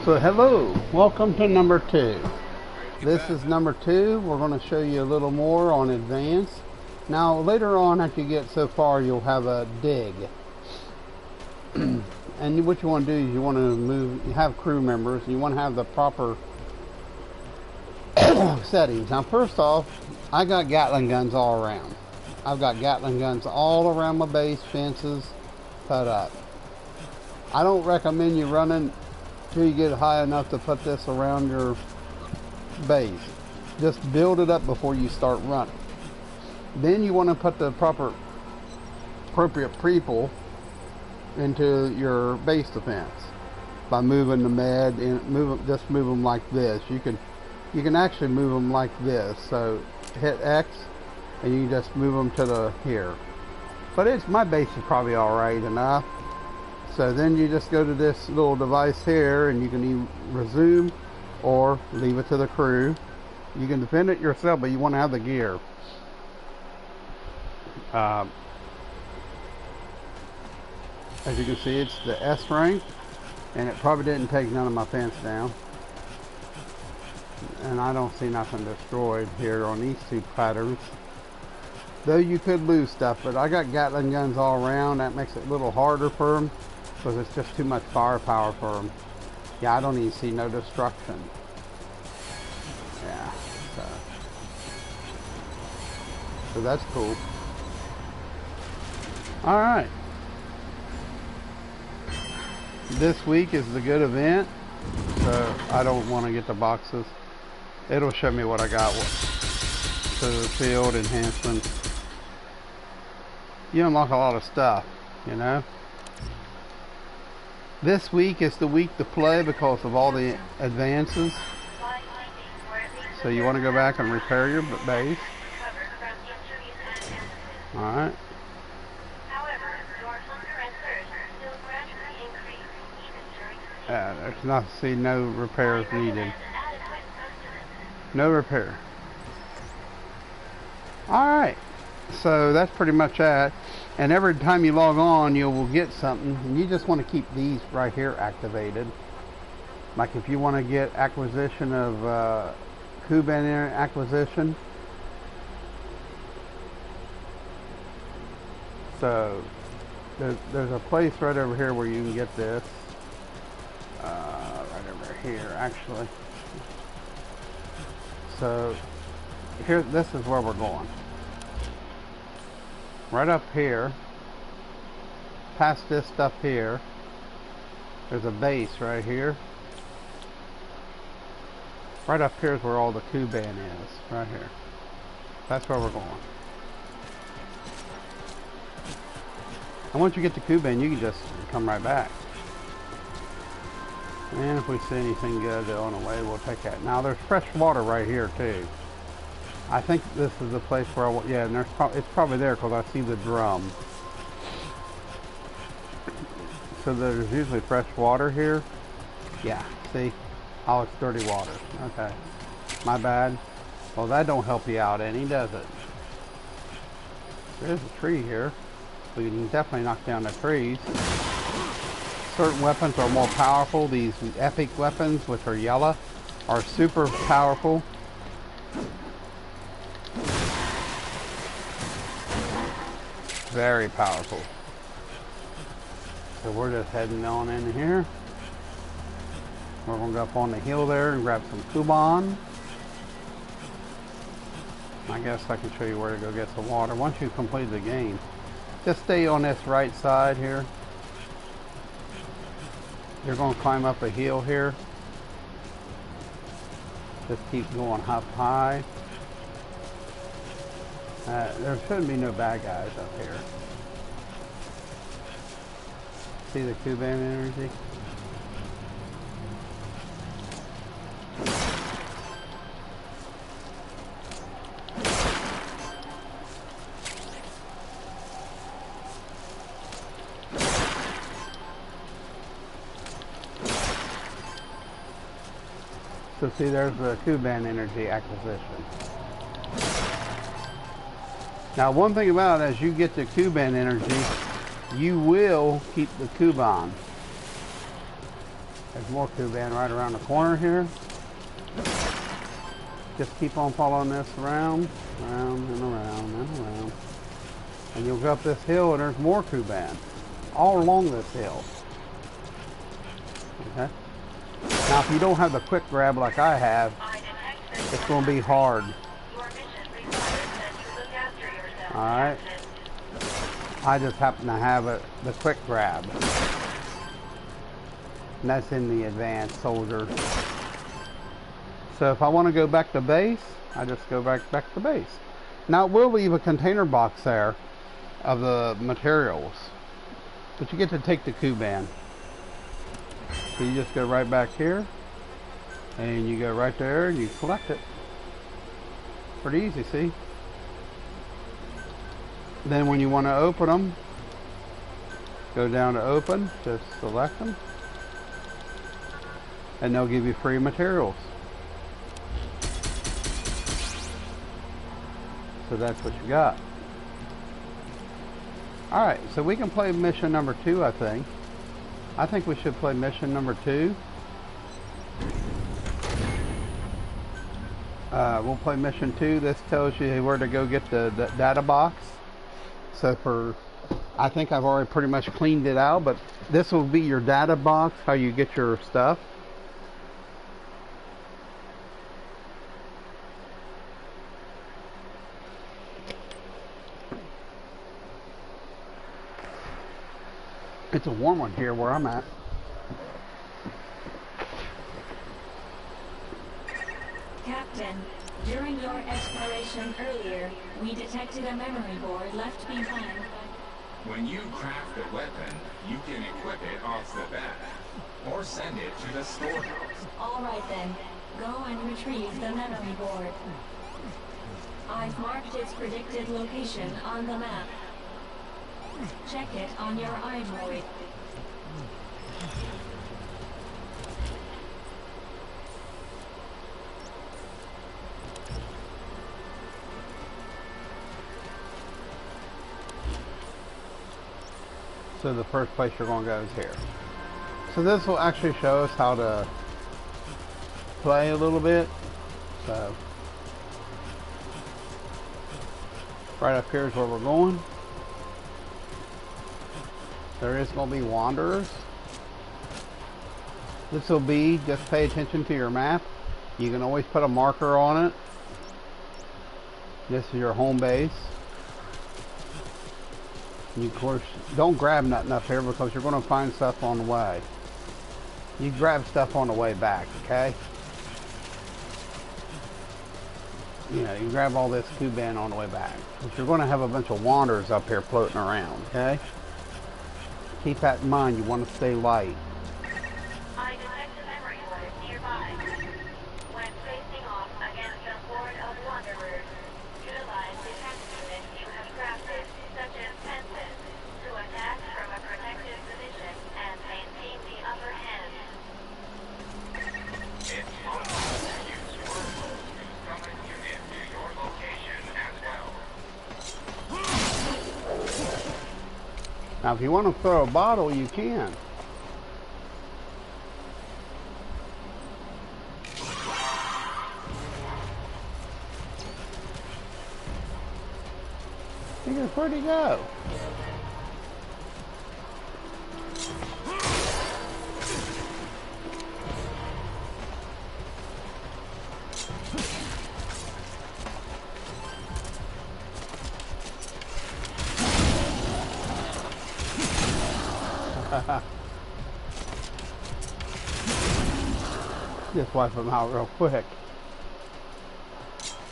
So hello, welcome to number 2. This is number 2. We're going to show you a little more on advance. Now later on, after you get so far, you'll have a dig. And what you want to do is you want to have crew members, and you want to have the proper settings. Now first off, I got Gatling guns all around. I've got Gatling guns all around my base, fences, put up. I don't recommend you running till you get high enough to put this around your base. Just build it up before you start running. Then you want to put the appropriate people into your base defense by moving the med and just move them like this. You can actually move them like this. So hit X and you just move them to the here. But my base is probably all right enough. So then you just go to this little device here and you can either resume or leave it to the crew. You can defend it yourself, but you want to have the gear. As you can see, it's the S rank, and it probably didn't take none of my fence down. And I don't see nothing destroyed here on these two patterns. Though you could lose stuff, but I got Gatling guns all around. That makes it a little harder for them, because it's just too much firepower for them. Yeah, I don't even see no destruction. Yeah, so that's cool. Alright. This week is the good event, so I don't want to get the boxes. It'll show me what I got. So the field enhancements. You unlock a lot of stuff, you know. This week is the week to play because of all the advances. So you want to go back and repair your base. Alright. There's no repairs needed. No repair. Alright. So that's pretty much that. And every time you log on, you will get something. And you just want to keep these right here activated. Like if you want to get acquisition of Kuban acquisition. So there's a place right over here where you can get this. Right over here, actually. So here, this is where we're going. Right up here, past this stuff here, there's a base right here. Right up here is where all the Kuban is, right here. That's where we're going. And once you get to Kuban, you can just come right back. And if we see anything good on the way, we'll take that. Now there's fresh water right here too. I think this is the place where yeah, and it's probably there because I see the drum. So there's usually fresh water here. Yeah, see? Oh, it's dirty water. Okay, my bad. Well, that don't help you out any, does it? There's a tree here. We can definitely knock down the trees. Certain weapons are more powerful. These epic weapons, which are yellow, are super powerful. Very powerful. So we're just heading on in here. We're going to go up on the hill there and grab some Kuban. I guess I can show you where to go get some water once you complete the game. Just stay on this right side here. You're going to climb up a hill here. Just keep going up high. There shouldn't be no bad guys up here. See the Kuban energy? So see, there's the Kuban energy acquisition. Now one thing about it, as you get the Kuban energy, you will keep the Kuban. There's more Kuban right around the corner here. Just keep on following this around, around and around and around. And you'll go up this hill and there's more Kuban all along this hill. Okay. Now if you don't have the quick grab like I have, it's going to be hard. Alright. I just happen to have it, the quick grab. And that's in the advanced soldier. So if I want to go back to base, I just go back to base. Now it will leave a container box there of the materials. But you get to take the Kuban. So you just go right back here. And you go right there and you collect it. Pretty easy, see? Then when you want to open them, go down to open, just select them. And they'll give you free materials. So that's what you got. Alright, so we can play mission number 2, I think. I think we should play mission number 2. We'll play mission 2. This tells you where to go get the data box. So for, I think I've already pretty much cleaned it out, but this will be your data box, how you get your stuff. It's a warm one here where I'm at. Captain, during your exploration earlier, we detected a memory board left behind. When you craft a weapon, you can equip it off the bat, or send it to the storehouse. All right then, go and retrieve the memory board. I've marked its predicted location on the map. Check it on your iDroid. So the first place you're going to go is here. So this will actually show us how to play a little bit. So right up here is where we're going. There is going to be wanderers. This will be, just pay attention to your map. You can always put a marker on it. This is your home base. You, of course, don't grab nothing up here because you're going to find stuff on the way. You grab stuff on the way back, okay? You know, you grab all this Kuban on the way back. But you're going to have a bunch of wanderers up here floating around, okay? Keep that in mind. You want to stay light. I detect a memory board nearby. When facing off against a horde of wanderers, utilize defense units you have crafted, such as fences, to attack from a protected position and maintain the upper hand. It's possible to use wormholes to summon units to your location as well. Now, if you want to throw a bottle, you can. Where'd he go? Just wipe them out real quick.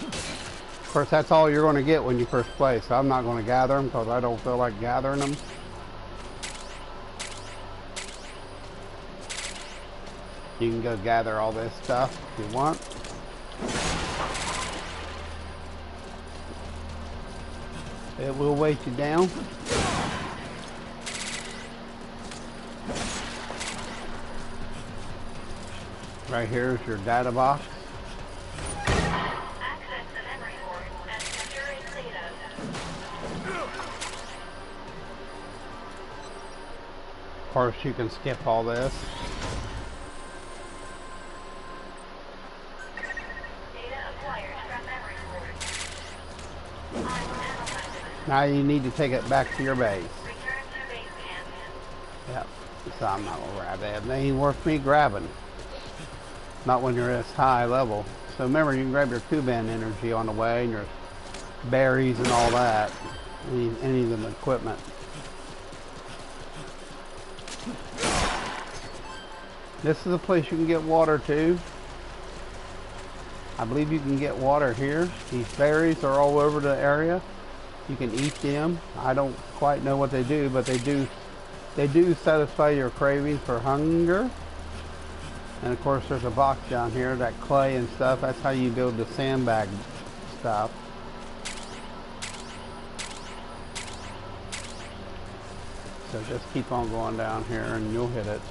Of course, that's all you're going to get when you first play, so I'm not going to gather them because I don't feel like gathering them. You can go gather all this stuff if you want. It will weight you down. Right here is your data box. Access the memory board and secure its data. Of course, you can skip all this. Now you need to take it back to your base. Return to base camp. Yep. So I'm not gonna grab that. It ain't worth me grabbing. Not when you're at this high level. So remember, you can grab your Kuban energy on the way and your berries and all that. Any of the equipment. This is a place you can get water too. I believe you can get water here. These berries are all over the area. You can eat them. I don't quite know what they do, but they do satisfy your craving for hunger. And of course there's a box down here, that clay and stuff. That's how you build the sandbag stuff. So just keep on going down here and you'll hit it.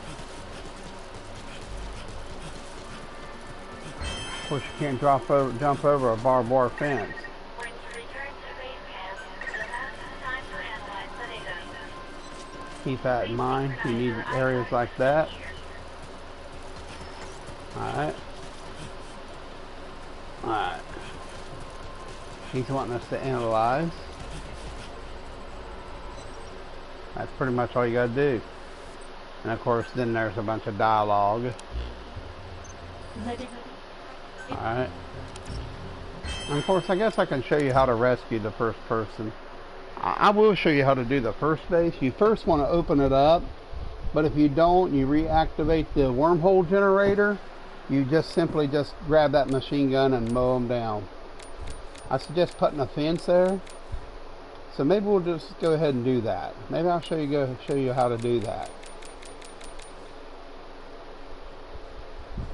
Of course you can't jump over a barbed wire fence. When you return to base camp, you'll have time to analyze the data. Keep that in mind. You need areas like that. Alright. Alright. He's wanting us to analyze. That's pretty much all you gotta do. And of course then there's a bunch of dialogue. Alright. And of course I guess I can show you how to rescue the first person. I will show you how to do the first base. You first want to open it up, but if you don't, you reactivate the wormhole generator. You just simply grab that machine gun and mow them down. I suggest putting a fence there. So maybe we'll just go ahead and do that. Maybe I'll show you how to do that.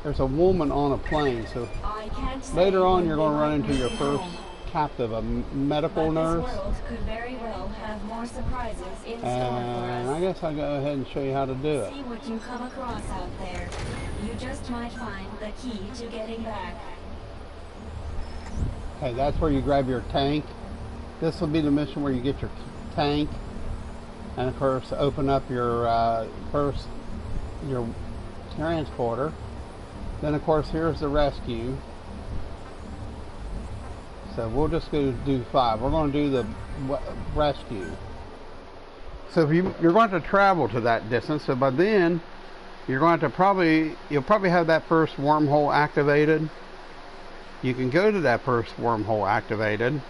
There's a woman on a plane, so later on you're going to run into your first captive, a medical nurse. This world could very well have more surprises in store for And us. I guess I'll go ahead and show you how to do it. See what you come across out there. You just might find the key to getting back. Okay, that's where you grab your tank. This will be the mission where you get your tank, and of course open up your your transporter. Then of course here's the rescue. So we'll just go do 5. We're going to do the rescue. So if you're going to travel to that distance, so by then you're going to you'll probably have that first wormhole activated. You can go to that first wormhole activated,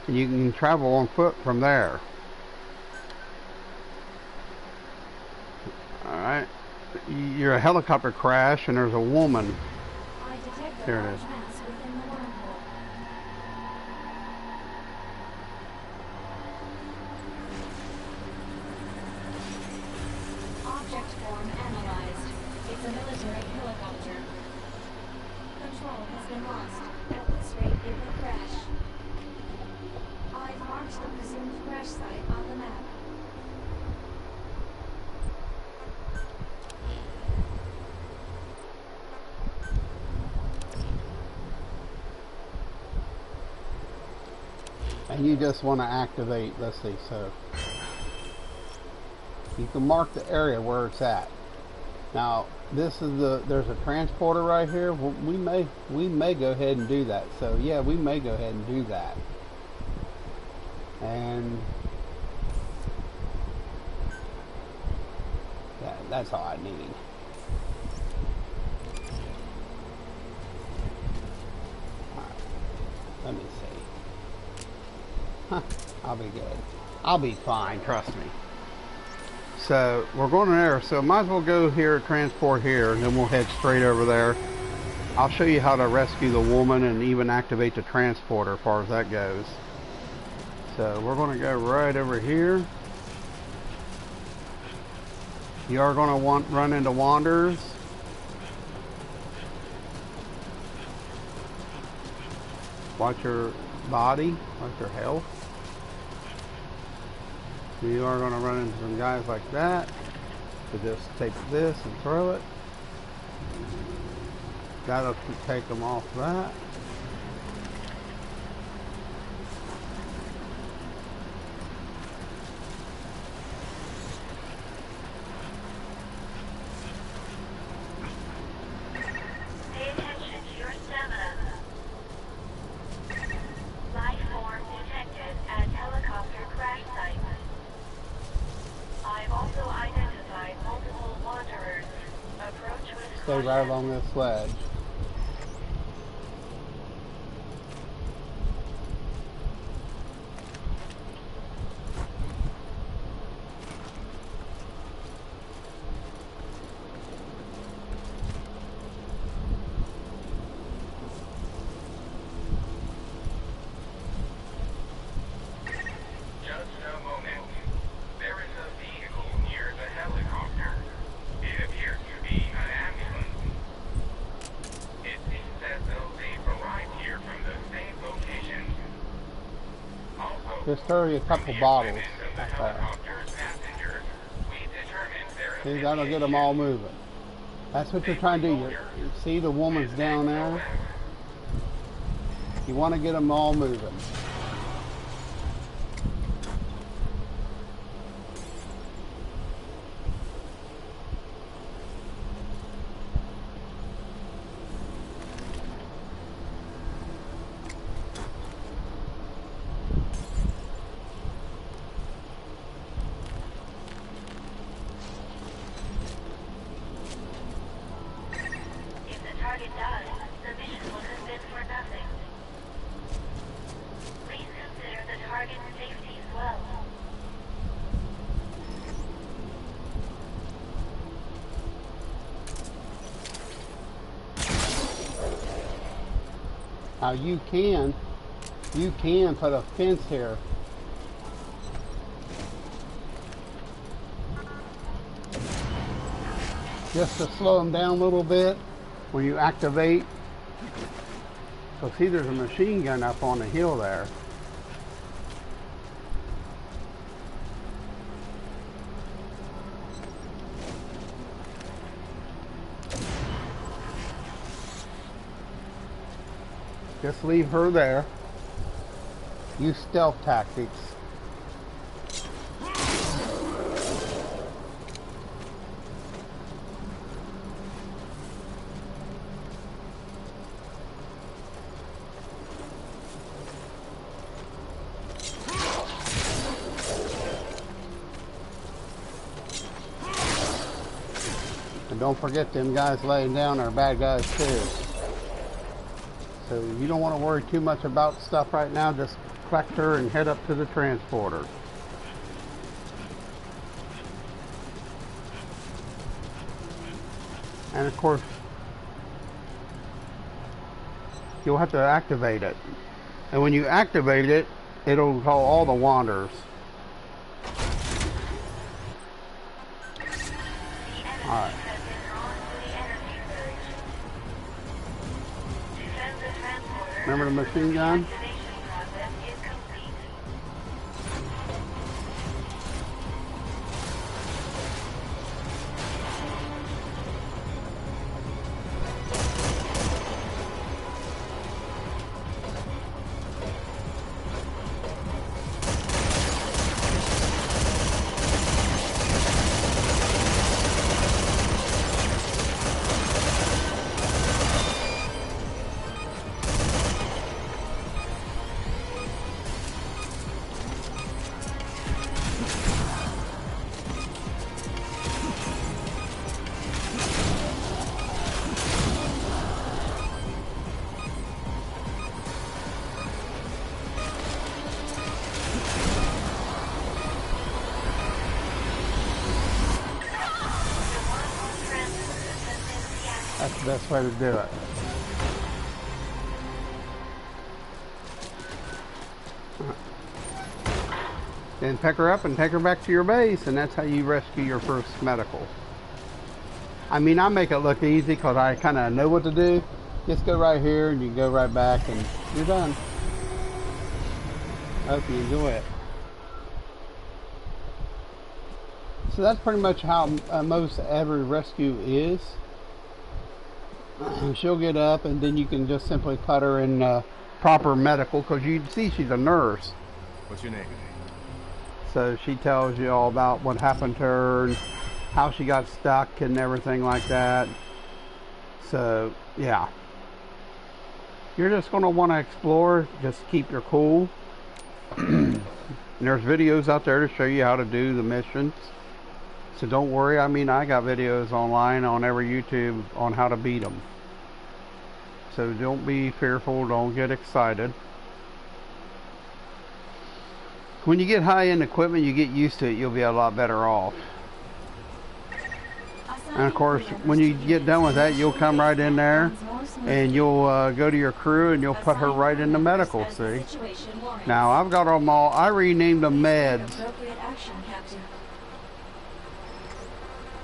and you can travel on foot from there. Alright. You're a helicopter crash and there's a woman. I detect a Here it large is. mass within the wormhole. Object form analyzed. It's a military helicopter. Control has been lost. At this rate, it will crash. I've marked the presumed crash site on the map. And you just want to activate, let's see, so you can mark the area where it's at. Now this is there's a transporter right here. We may go ahead and do that. So yeah, we may go ahead and do that. And yeah, that's all I need. All right, let me see. Huh, I'll be good. I'll be fine, trust me. So we're going there, so might as well go here, transport here, and then we'll head straight over there. I'll show you how to rescue the woman and even activate the transporter as far as that goes. So we're going to go right over here. You are going to run into wanderers. Watch your body, watch your health. You are going to run into some guys like that. So just take this and throw it. That'll take them off that. Pay attention to your stamina. Life form detected at helicopter stay right along this ledge. Just throw you a couple bottles up there. See, that'll get them all moving. That's what you're trying to do. You see the woman's down there? You want to get them all moving. Now you can put a fence here. Just to slow them down a little bit when you activate. So see, there's a machine gun up on the hill there. Just leave her there. Use stealth tactics. And don't forget, them guys laying down are bad guys too. So you don't want to worry too much about stuff right now. Just collect her and head up to the transporter. And of course, you'll have to activate it. And when you activate it, it'll call all the wanderers. Alright. Remember the machine gun? That's the best way to do it. Then pick her up and take her back to your base, and that's how you rescue your first medical. I mean, I make it look easy because I kind of know what to do. Just go right here and you go right back and you're done. I hope you enjoy it. So that's pretty much how most every rescue is. She'll get up and then you can just simply put her in proper medical, because you see she's a nurse. What's your name? So she tells you all about what happened to her and how she got stuck and everything like that. So yeah, you're just going to want to explore. Just keep your cool. And there's videos out there to show you how to do the missions. So don't worry, I mean, I got videos online on every YouTube on how to beat them. So don't be fearful, don't get excited. When you get high-end equipment, you get used to it, you'll be a lot better off. And of course, when you get done with that, you'll come right in there and you'll go to your crew and you'll put her right in the medical, see? Now, I've got them all, I renamed them meds.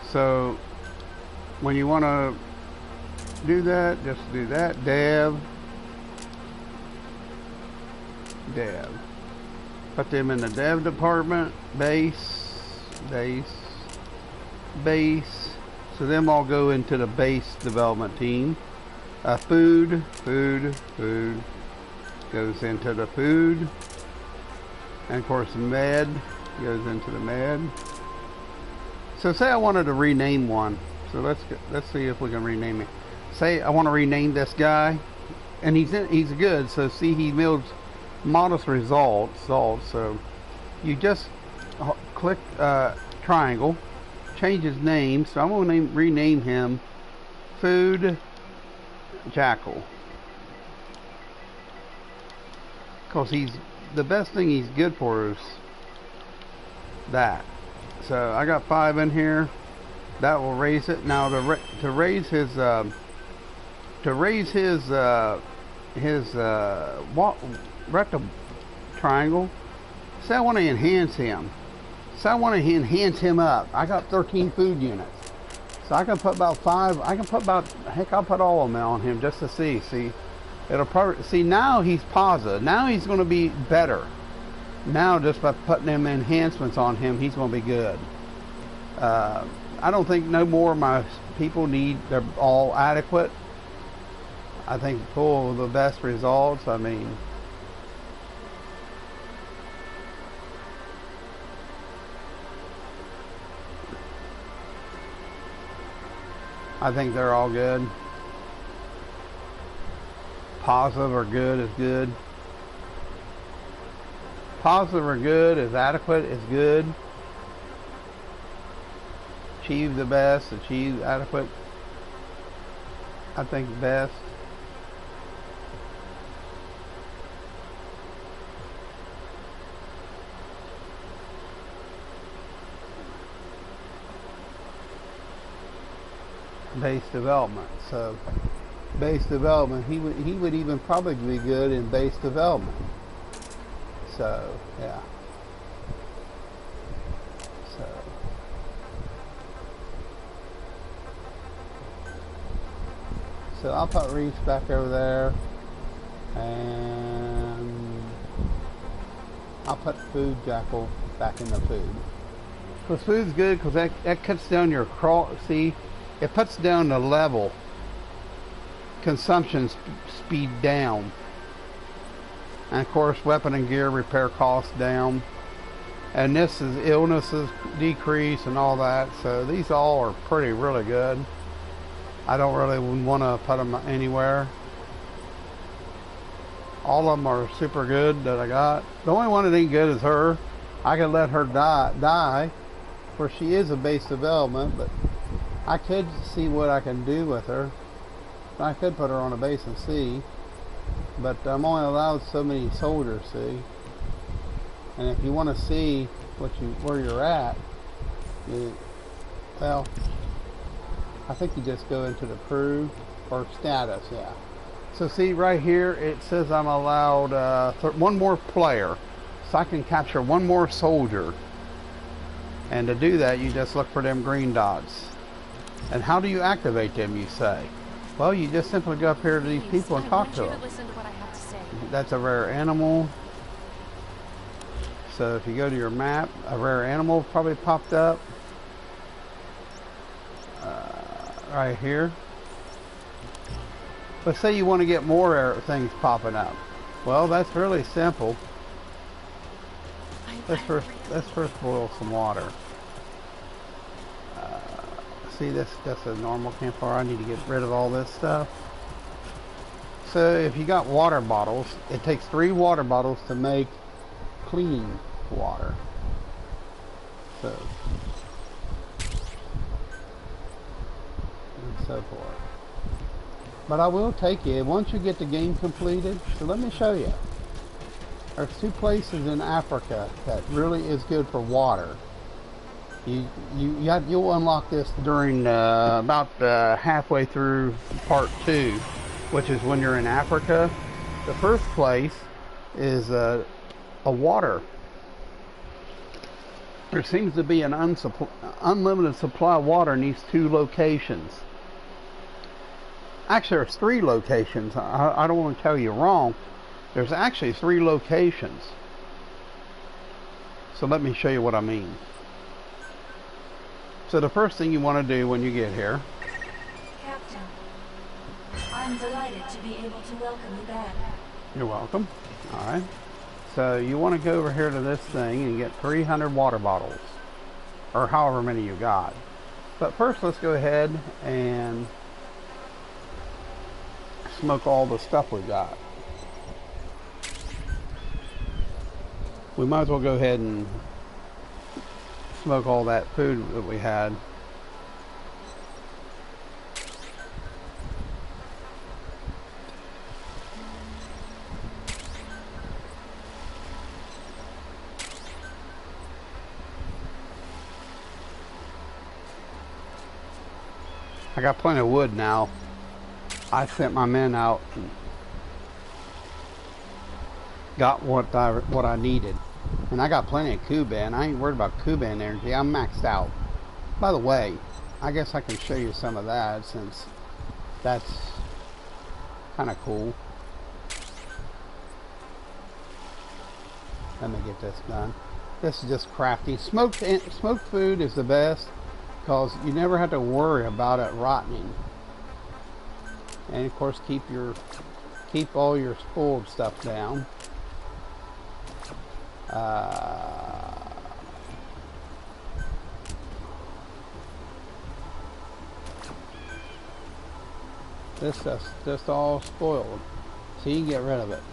So, when you want to do that, just do that, Dev. Put them in the dev department, base. So them all go into the base development team. Food goes into the food. And of course med goes into the med. So say I wanted to rename one. So let's see if we can rename it. Say I want to rename this guy, and he's good. So see, he builds modest results. So you just click triangle, change his name. So I'm going to rename him Food Jackal, because he's the best thing he's good for is that. So I got 5 in here. That will raise it. Now to raise his rectum triangle. Say I want to enhance him. Say I want to enhance him up. I got 13 food units. So I can put about 5. I can put about, heck, I'll put all of them on him just to see. See, it'll probably, see, now he's positive. Now he's going to be better. Now just by putting them enhancements on him, he's going to be good. I don't think no more of my people need, they're all adequate. I think full of the best results. I mean, I think they're all good. Positive or good is good. Positive or good is adequate is good. Achieve the best, achieve adequate. I think best. Base development. So base development, he would even probably be good in base development. So yeah. So I'll put Reese back over there, and I'll put Food Jackal back in the food. Because food's good, because that cuts down your crawl. See, it puts down the level consumption speed down, and of course weapon and gear repair costs down, and this is illnesses decrease and all that. So these all are really good. I don't really want to put them anywhere. All of them are super good that I got. The only one that ain't good is her. I could let her die, for she is a base development, but I could see what I can do with her. I could put her on a base and see, but I'm only allowed so many soldiers, see. And if you want to see where you're at, well, I think you just go into the crew or status, yeah. So see right here, it says I'm allowed one more player, so I can capture one more soldier. And to do that, you just look for them green dots. And how do you activate them, you say? Well, you just simply go up here to these people and talk to them. That's a rare animal. So if you go to your map, a rare animal probably popped up. Right here. Let's say you want to get more things popping up. Well, that's really simple. Let's first boil some water. See, that's a normal campfire. I need to get rid of all this stuff. So if you got water bottles, it takes 3 water bottles to make clean water. So and so forth. But I will take you, once you get the game completed, so let me show you. There's 2 places in Africa that really is good for water. You'll unlock this during about halfway through part 2, which is when you're in Africa. The first place is a water. There seems to be an unlimited supply of water in these 2 locations. Actually, there's 3 locations. I don't want to tell you wrong. There's actually 3 locations. So let me show you what I mean. So the first thing you want to do when you get here. Captain, I'm delighted to be able to welcome you back. You're welcome. Alright. So you want to go over here to this thing and get 300 water bottles. Or however many you got. But first let's go ahead and smoke all the stuff we got. We might as well go ahead and smoke all that food that we had. I got plenty of wood now. I sent my men out and got what I needed. And I got plenty of Kuban. I ain't worried about Kuban energy. I'm maxed out. By the way, I guess I can show you some of that since that's kind of cool. Let me get this done. This is just crafty. Smoked food is the best because you never have to worry about it rotting. And of course keep all your spoiled stuff down. This stuff's just all spoiled, so you can get rid of it.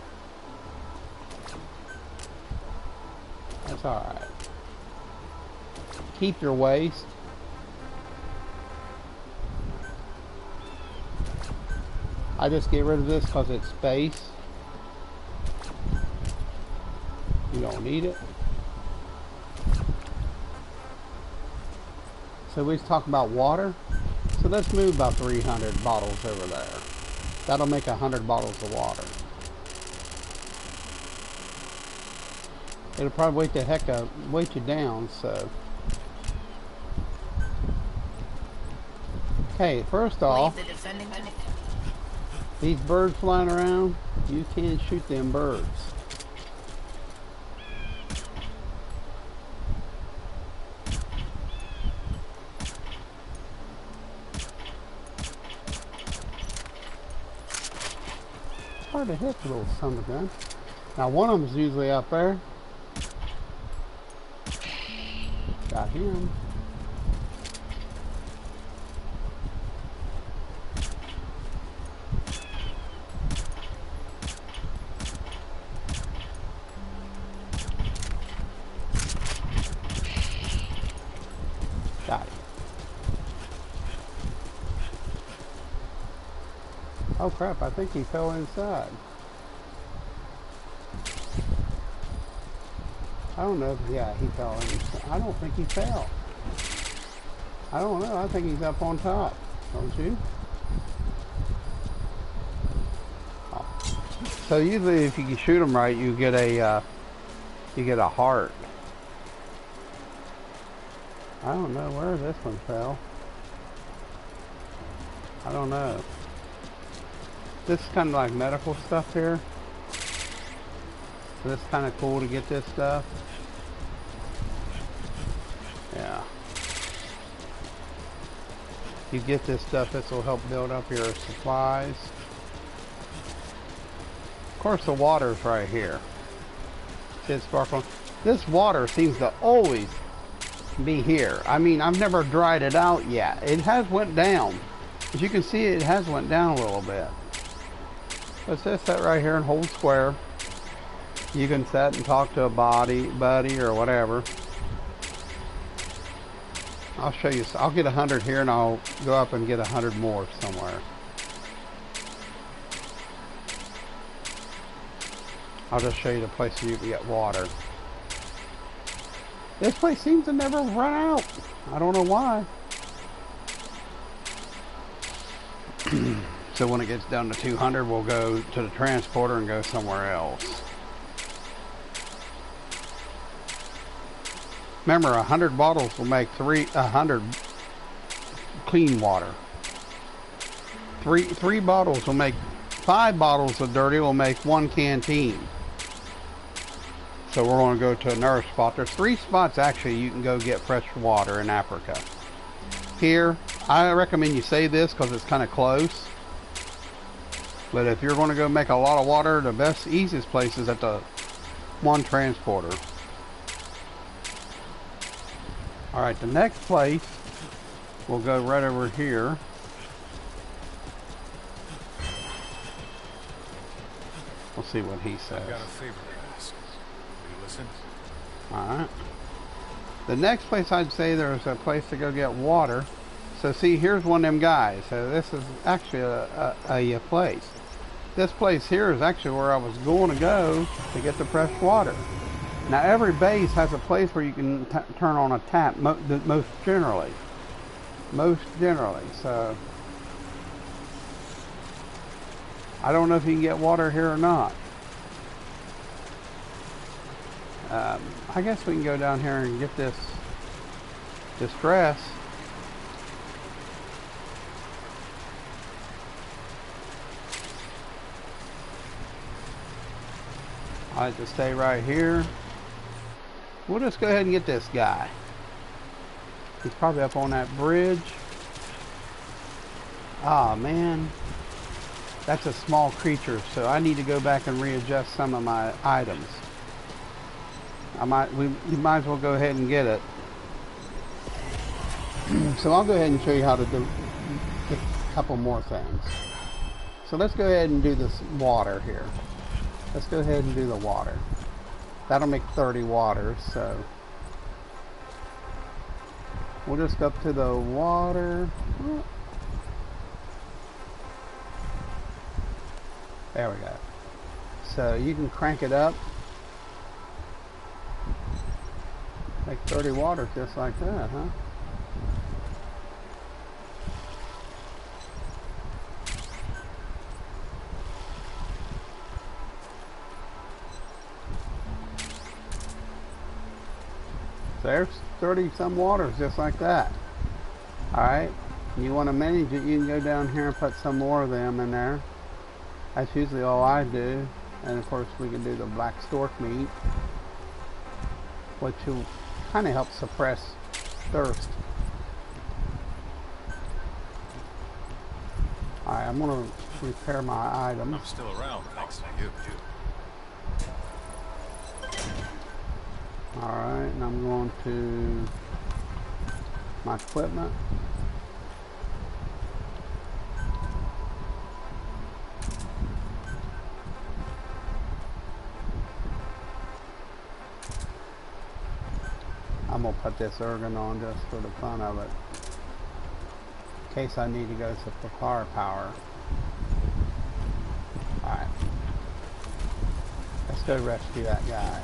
That's alright. Keep your waste. I just get rid of this because it's space. You don't need it. So we was talking about water. So let's move about 300 bottles over there. That'll make 100 bottles of water. It'll probably weight you down, so. Okay, first off, these birds flying around, you can't shoot them birds. Hard to hit the little son of a gun. Now one of them is usually up there. Got him. Got him. Oh crap, I think he fell inside. I don't know if, yeah, he fell inside. I don't think he fell. I don't know, I think he's up on top. Don't you? Oh. So usually if you can shoot him right, you get a heart. I don't know where this one fell. I don't know. This is kind of like medical stuff here. So it's kind of cool to get this stuff. Yeah. You get this stuff, this will help build up your supplies. Of course the water's right here. See it sparkling? This water seems to always be here. I mean, I've never dried it out yet. It has went down. As you can see, it has went down a little bit. Let's just sit right here and hold square. You can sit and talk to a buddy or whatever. I'll show you. I'll get 100 here, and I'll go up and get 100 more somewhere. I'll just show you the place you can get water. This place seems to never run out. I don't know why. So when it gets down to 200, we'll go to the transporter and go somewhere else. Remember, 100 bottles will make 100 clean water. Three bottles will make 5 bottles of dirty will make 1 canteen. So we're going to go to another spot. There's 3 spots actually you can go get fresh water in Africa. Here, I recommend you save this because it's kind of close. But if you're going to go make a lot of water, the best, easiest place is at the one transporter. Alright, the next place, we'll go right over here. We'll see what he says. I've got a favor to ask. Will you listen? Alright. The next place I'd say there's a place to go get water. So see, here's one of them guys. So this is actually a place. This place here is actually where I was going to go to get the fresh water. Now every base has a place where you can turn on a tap, most generally. So I don't know if you can get water here or not. I guess we can go down here and get this distress. I like to stay right here. We'll just go ahead and get this guy. He's probably up on that bridge. Ah, man. That's a small creature, so I need to go back and readjust some of my items. You might as well go ahead and get it. So I'll go ahead and show you how to do a couple more things. So let's go ahead and do this water here. Let's go ahead and do the water. That'll make 30 waters, so we'll just go up to the water. There we go. So you can crank it up. Make 30 waters just like that, huh? There's 30 some waters just like that. Alright, you want to manage it, you can go down here and put some more of them in there. That's usually all I do. And of course we can do the black stork meat, which will kind of help suppress thirst. Alright, I'm going to repair my items. I'm still around, thanks to you. Alright, and I'm going to my equipment. I'm going to put this ergon on just for the fun of it, in case I need to go to firepower. Alright, let's go rescue that guy.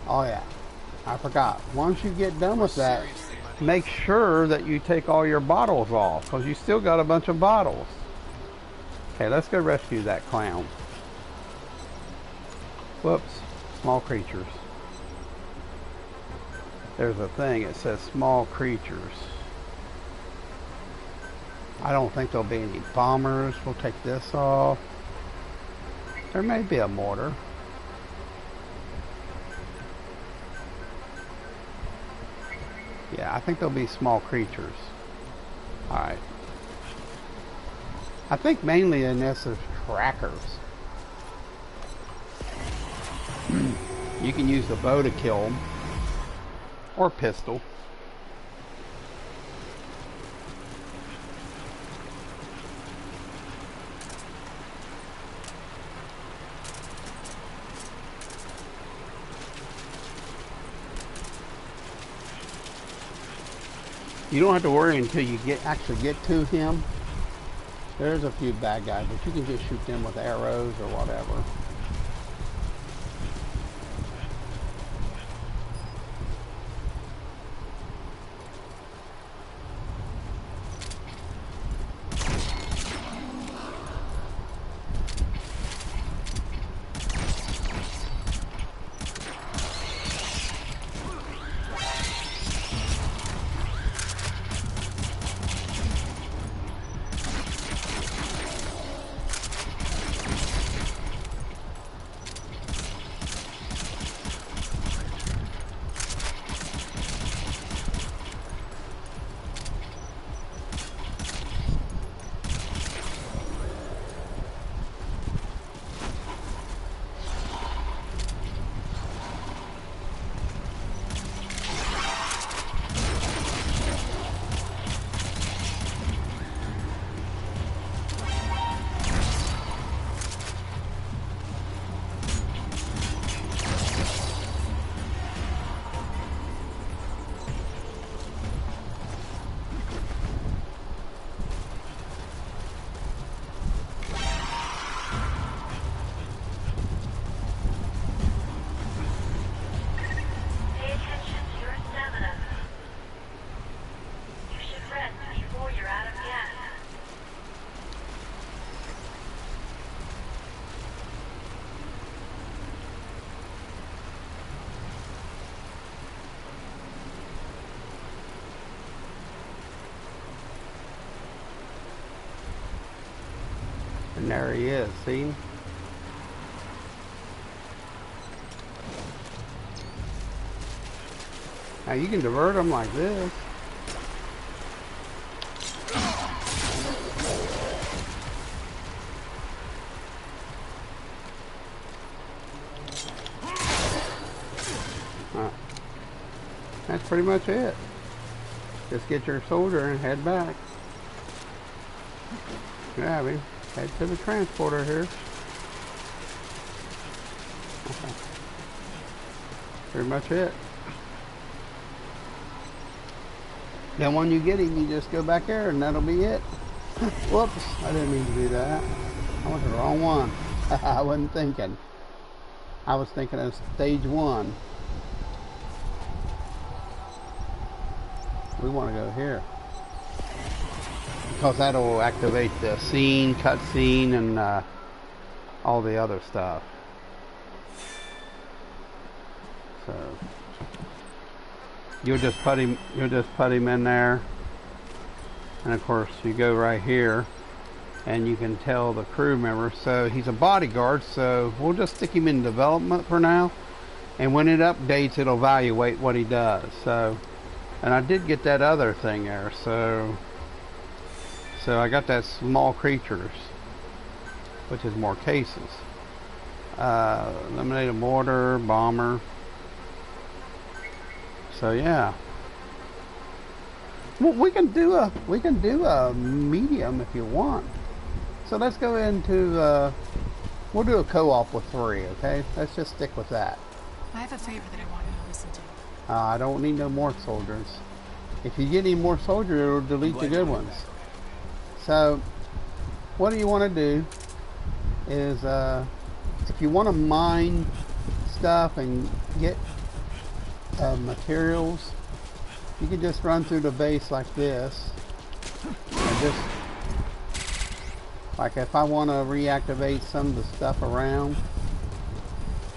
Oh yeah, I forgot. Once you get done with that, make sure that you take all your bottles off, because you still got a bunch of bottles. Okay, let's go rescue that clown. Whoops, small creatures. There's a thing, it says small creatures. I don't think there'll be any bombers. We'll take this off. There may be a mortar. Yeah, I think there'll be small creatures. Alright. I think mainly in this is trackers. You can use the bow to kill them. Or pistol. You don't have to worry until you actually get to him. There's a few bad guys, but you can just shoot them with arrows or whatever. Pay attention to your stamina. You should rest before you're out of gas. And there he is, see? Now you can divert them like this. That's pretty much it. Just get your soldier and head back. Grab him. Head to the transporter here. Pretty much it. Then when you get him, you just go back there and that'll be it. Whoops, I didn't mean to do that. I went to the wrong one. I wasn't thinking. I was thinking of stage 1. We want to go here. Because that'll activate the scene, cutscene, and all the other stuff. So you'll just put him in there, and of course you go right here and you can tell the crew member. So he's a bodyguard, so we'll just stick him in development for now, and when it updates it'll evaluate what he does. So, and I did get that other thing there, so I got that small creatures, which is more cases. Eliminate a mortar, bomber. So yeah, well, we can do a medium if you want. So let's go into we'll do a co-op with 3. Okay, let's just stick with that. I have a favor that I want you to listen to. I don't need no more soldiers. If you get any more soldiers, it'll delete the good ones. So what do you want to do is if you want to mine stuff and get materials, you can just run through the base like this, and just like if I want to reactivate some of the stuff around.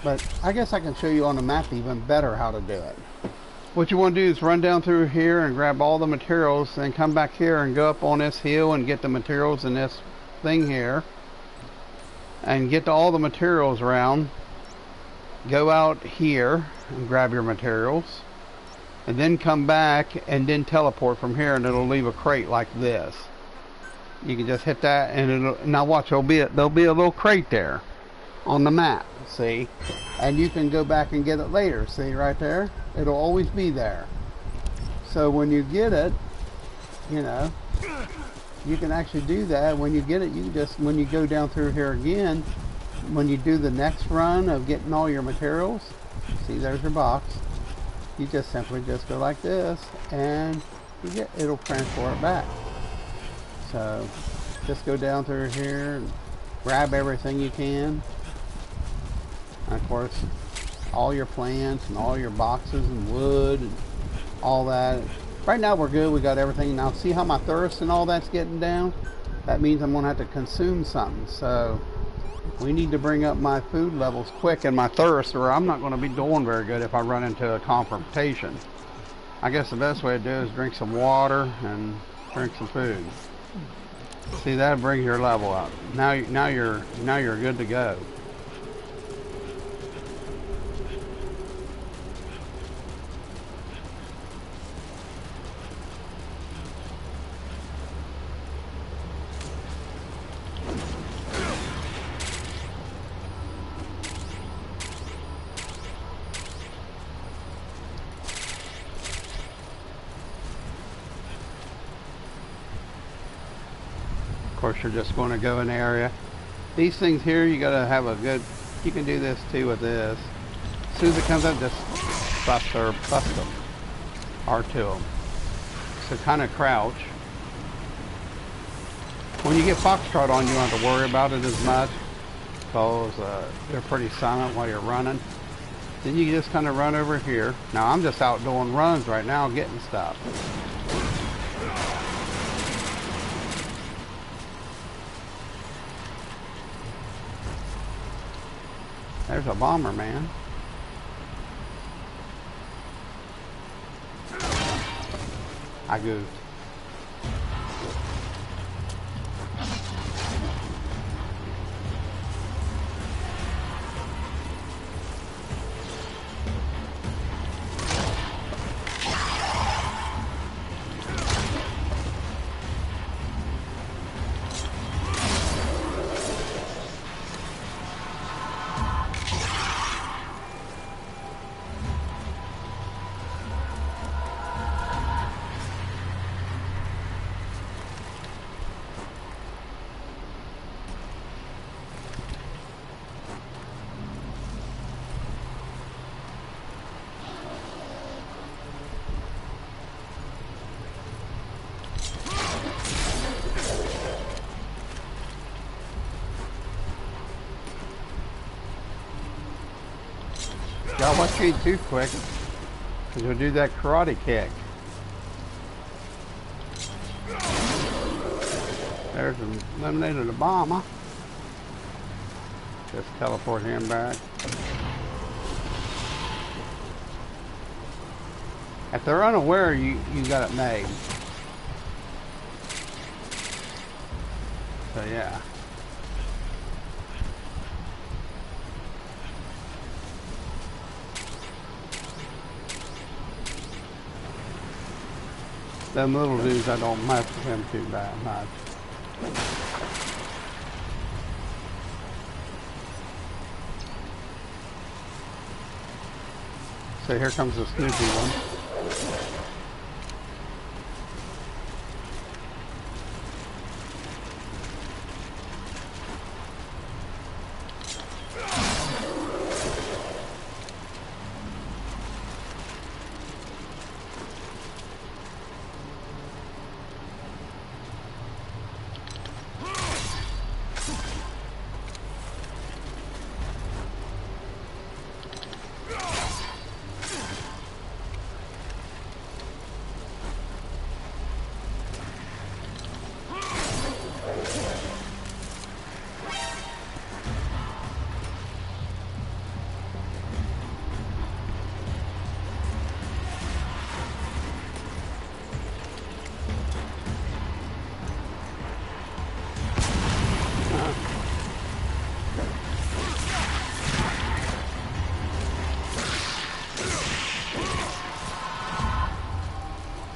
But I guess I can show you on the map even better how to do it. What you want to do is run down through here and grab all the materials, then come back here and go up on this hill and get the materials in this thing here, and get to all the materials around. Go out here and grab your materials, and then come back and then teleport from here, and it'll leave a crate like this. You can just hit that and it'll, now watch, there'll be a little crate there on the map, see, and you can go back and get it later. See right there, it'll always be there. So when you get it, you know, you can actually do that. When you get it, you can just, when you go down through here again, when you do the next run of getting all your materials, see there's your box, you just simply just go like this and it'll transfer it back. So just go down through here and grab everything you can. And of course, all your plants and all your boxes and wood and all that. Right now we're good. We got everything. Now see how my thirst and all that's getting down? That means I'm going to have to consume something. So we need to bring up my food levels quick and my thirst, or I'm not going to be doing very good if I run into a confrontation. I guess the best way to do is drink some water and drink some food. See, that brings your level up. Now you're good to go. Of course, you're just going to go in the area. These things here, you got to have a good. You can do this too with this. As soon as it comes up, just bust them, R2 them. So kind of crouch. When you get Foxtrot on, you don't have to worry about it as much because they're pretty silent while you're running. Then you just kind of run over here. Now I'm just out doing runs right now, getting stuff. There's a bomber, man. I goofed. Y'all watch you eat too quick, because you'll do that karate kick. There's eliminated a bomb, huh? Just teleport him back. If they're unaware, you got it made. So yeah. Them little dudes, I don't mess with them too bad much. So here comes the Snoopy one.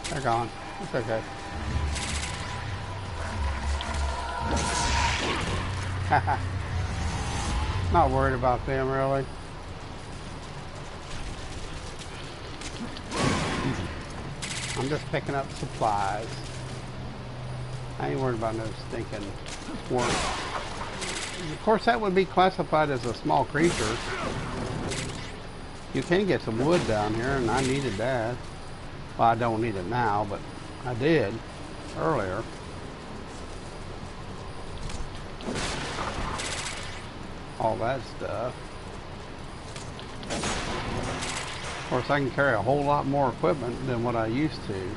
They're gone. It's okay. Not worried about them, really. I'm just picking up supplies. I ain't worried about no stinking work. Of course, that would be classified as a small creature. You can get some wood down here, and I needed that. Well, I don't need it now, but I did earlier. All that stuff. Of course, I can carry a whole lot more equipment than what I used to.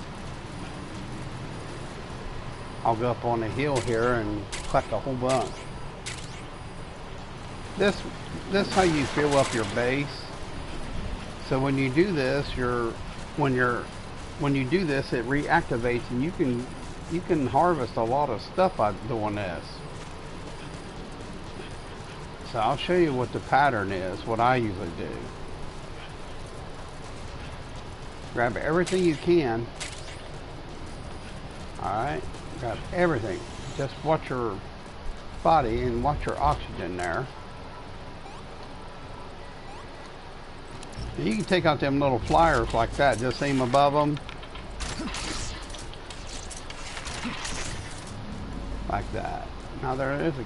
I'll go up on the hill here and collect a whole bunch. This how you fill up your base. So when you do this, when you do this, it reactivates, and you can harvest a lot of stuff by doing this. So I'll show you what the pattern is, what I usually do. Grab everything you can. Alright, grab everything. Just watch your body and watch your oxygen there. You can take out them little flyers like that, just aim above them. Like that. Now there is a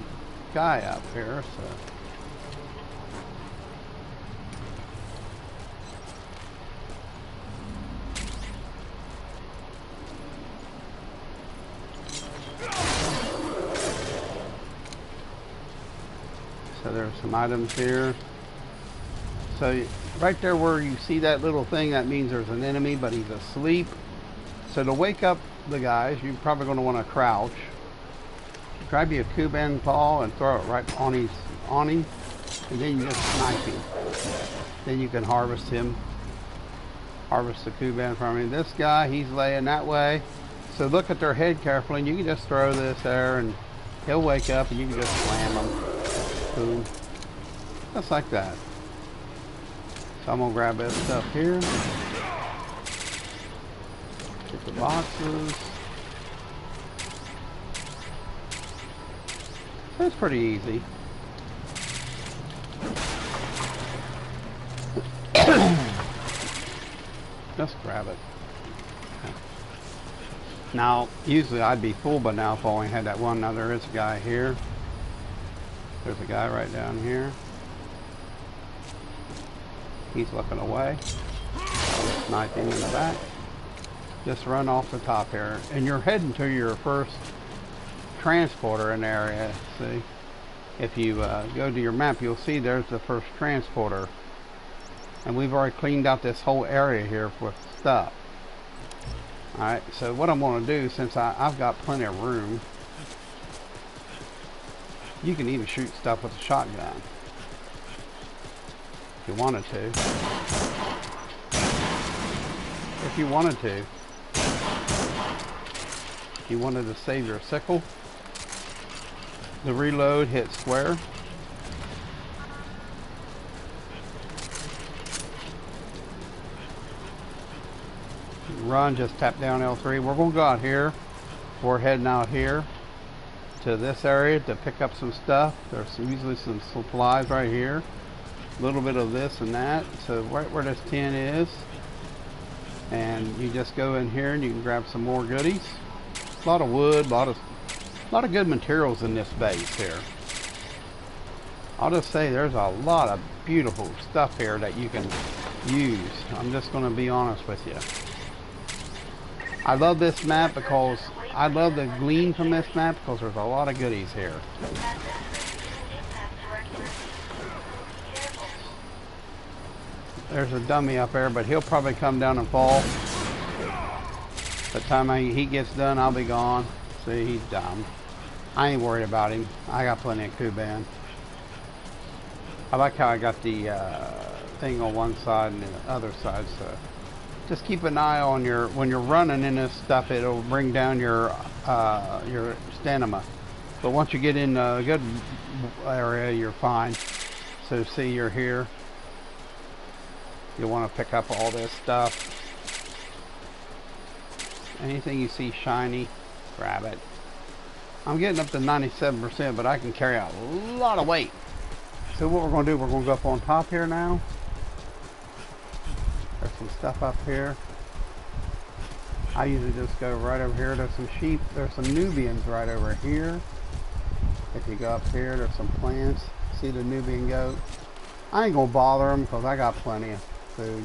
guy up here, so. So there's some items here. So right there where you see that little thing, that means there's an enemy, but he's asleep. So to wake up the guys, you're probably going to want to crouch. Grab you a Kuban ball and throw it right on him, and then you just snipe him. Then you can harvest him. Harvest the Kuban from him. This guy, he's laying that way. So look at their head carefully, and you can just throw this there, and he'll wake up, and you can just slam him. Boom. Just like that. So I'm gonna grab this stuff here. Get the boxes. That's pretty easy. Just grab it. Now, usually I'd be full by now if I only had that one. Now there is a guy here. There's a guy right down here. He's looking away. Snipe him in the back. Just run off the top here. And you're heading to your first transporter in the area. See? If you go to your map, you'll see there's the first transporter. And we've already cleaned out this whole area here with stuff. Alright, so what I'm going to do, since I've got plenty of room, you can even shoot stuff with a shotgun. If you wanted to. If you wanted to. If you wanted to save your sickle, the reload, hit square. Run, just tap down L3. We're going to go out here. We're heading out here to this area to pick up some stuff. There's usually some supplies right here. A little bit of this and that. So right where this tin is. And you just go in here and you can grab some more goodies. A lot of wood, a lot of good materials in this base here. I'll just say there's a lot of beautiful stuff here that you can use. I'm just going to be honest with you. I love this map because I love to glean from this map because there's a lot of goodies here. There's a dummy up there, but he'll probably come down and fall. By the time he gets done, I'll be gone. See, he's dumb. I ain't worried about him. I got plenty of Kuban. I like how I got the thing on one side and the other side, so just keep an eye on your, when you're running in this stuff, it'll bring down your stamina. But once you get in a good area, you're fine. So see, you're here. You want to pick up all this stuff. Anything you see shiny, grab it. I'm getting up to 97%, but I can carry a lot of weight. So what we're going to do, we're going to go up on top here now. There's some stuff up here. I usually just go right over here. There's some sheep. There's some Nubians right over here. If you go up here, there's some plants. See the Nubian goat? I ain't going to bother them because I got plenty of food.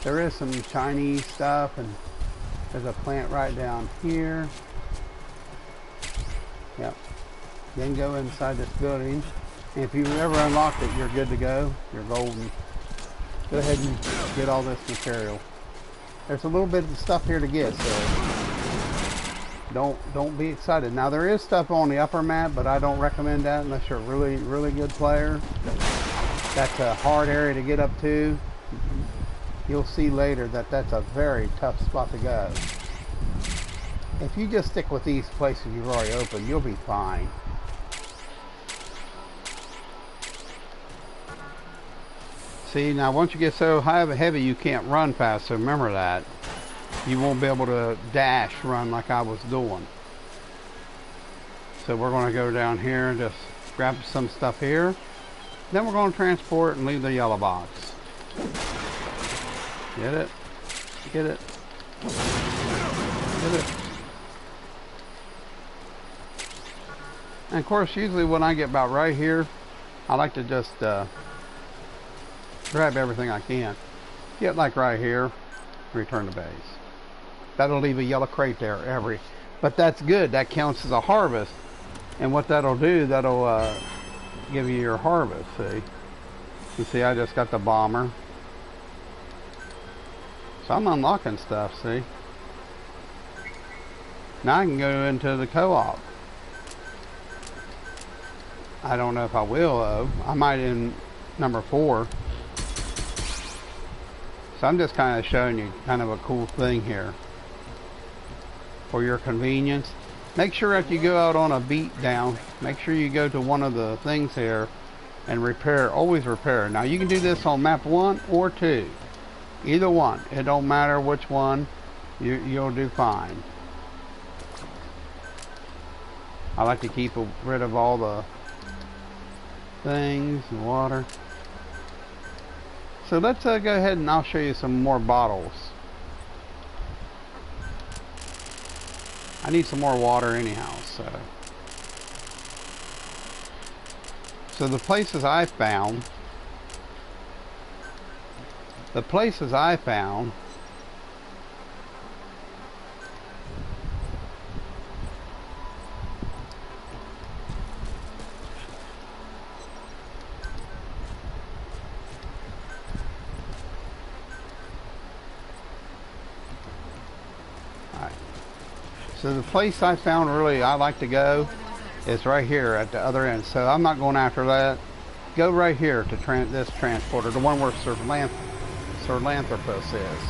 There is some Chinese stuff and There's a plant right down here. Yep. Then go inside this building. And if you've ever unlocked it, you're good to go. You're golden. Go ahead and get all this material. There's a little bit of stuff here to get, so don't be excited. Now there is stuff on the upper map, but I don't recommend that unless you're a really good player. That's a hard area to get up to. You'll see later that that's a very tough spot to go. If you just stick with these places you've already opened, you'll be fine. See, now once you get so high and heavy you can't run fast, so remember that. You won't be able to dash run like I was doing. So we're going to go down here and just grab some stuff here. Then we're going to transport and leave the yellow box. Get it? Get it? Get it? And of course, usually when I get about right here, I like to just grab everything I can. Get like right here, return to base. That'll leave a yellow crate there but that's good. That counts as a harvest. And what that'll do, that'll give you your harvest, see? You see, I just got the bomber. So I'm unlocking stuff, see? Now I can go into the co-op. I don't know if I will, though. I might in number 4. So I'm just kind of showing you kind of a cool thing here. For your convenience. Make sure that you go out on a beat down. Make sure you go to one of the things here and repair. Always repair. Now you can do this on map 1 or 2. Either one. It don't matter which one. You'll do fine. I like to keep rid of all the things and water. So let's go ahead and I'll show you some more bottles. I need some more water anyhow, so the places I found So the place I found really I like to go is right here at the other end. So I'm not going after that. Go right here to this transporter, the one where Sir Lanthropus is.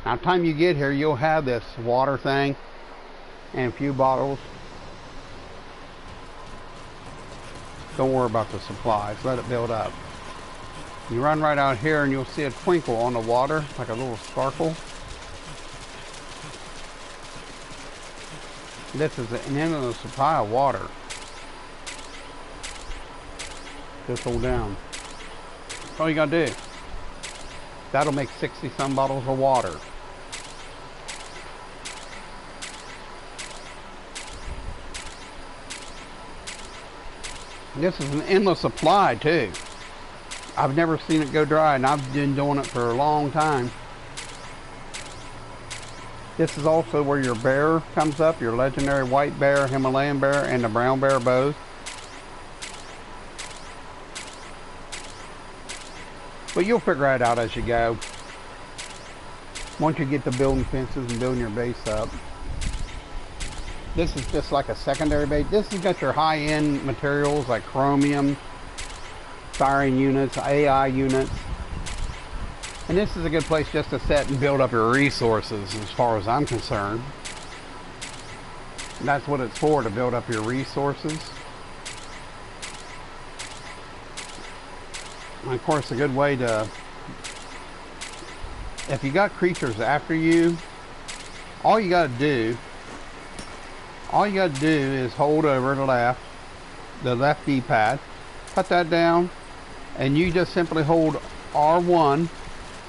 Now, the time you get here, you'll have this water thing and a few bottles. Don't worry about the supplies. Let it build up. You run right out here and you'll see a twinkle on the water, like a little sparkle. This is an endless supply of water. Just hold down. That's all you gotta do. That'll make 60 some bottles of water. This is an endless supply too. I've never seen it go dry, and I've been doing it for a long time. This is also where your bear comes up, your legendary white bear, Himalayan bear, and the brown bear both. But you'll figure it out as you go. Once you get to building fences and building your base up. This is just like a secondary base. This has got your high-end materials like chromium, firing units, AI units. And this is a good place just to set and build up your resources as far as I'm concerned. And that's what it's for, to build up your resources. And of course, a good way to, if you got creatures after you, all you got to do is hold over the left D-pad, put that down, and you just simply hold R1.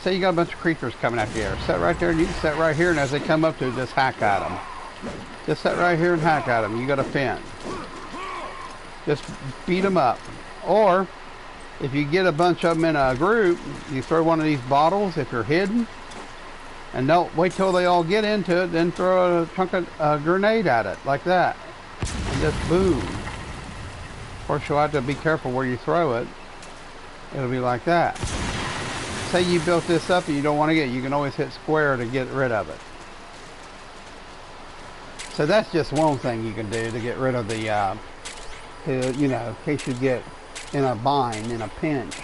Say you got a bunch of creatures coming after you. Set right there, and you can set right here, and as they come up to you, just hack at them. Just set right here and hack at them. You got a fence. Just beat them up. Or, if you get a bunch of them in a group, you throw one of these bottles, if you're hidden, And don't wait till they all get into it, then throw a chunk of grenade at it, like that. And just boom. Of course, you'll have to be careful where you throw it. It'll be like that. Say you built this up and you don't want to get it, you can always hit square to get rid of it. So that's just one thing you can do to get rid of the, you know, in case you get in a bind, in a pinch.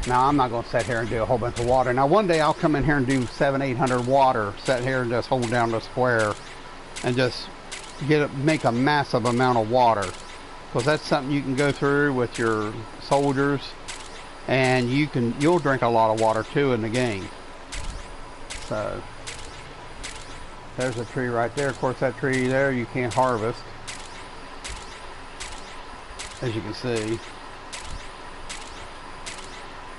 Now, I'm not going to sit here and do a whole bunch of water. Now, one day I'll come in here and do 700-800 water, sit here and just hold down the square and just make a massive amount of water. Because that's something you can go through with your soldiers, and you'll drink a lot of water too in the game. So there's a tree right there. Of course, that tree there you can't harvest, as you can see.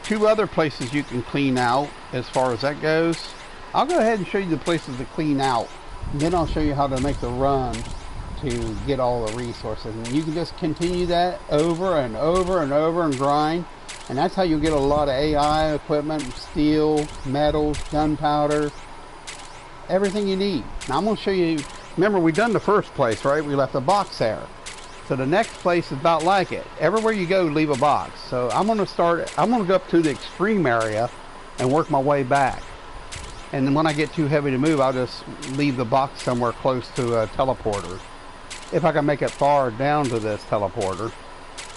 Two other places you can clean out as far as that goes. I'll go ahead and show you the places to clean out. Then I'll show you how to make the run to get all the resources. And you can just continue that over and over and over and grind. And that's how you get a lot of AI equipment, steel, metals, gunpowder, everything you need. Now I'm going to show you, remember we done the first place, right? We left a box there. So the next place is about like it. Everywhere you go, leave a box. So I'm going to go up to the extreme area and work my way back. And then when I get too heavy to move, I'll just leave the box somewhere close to a teleporter. If I can make it far down to this teleporter.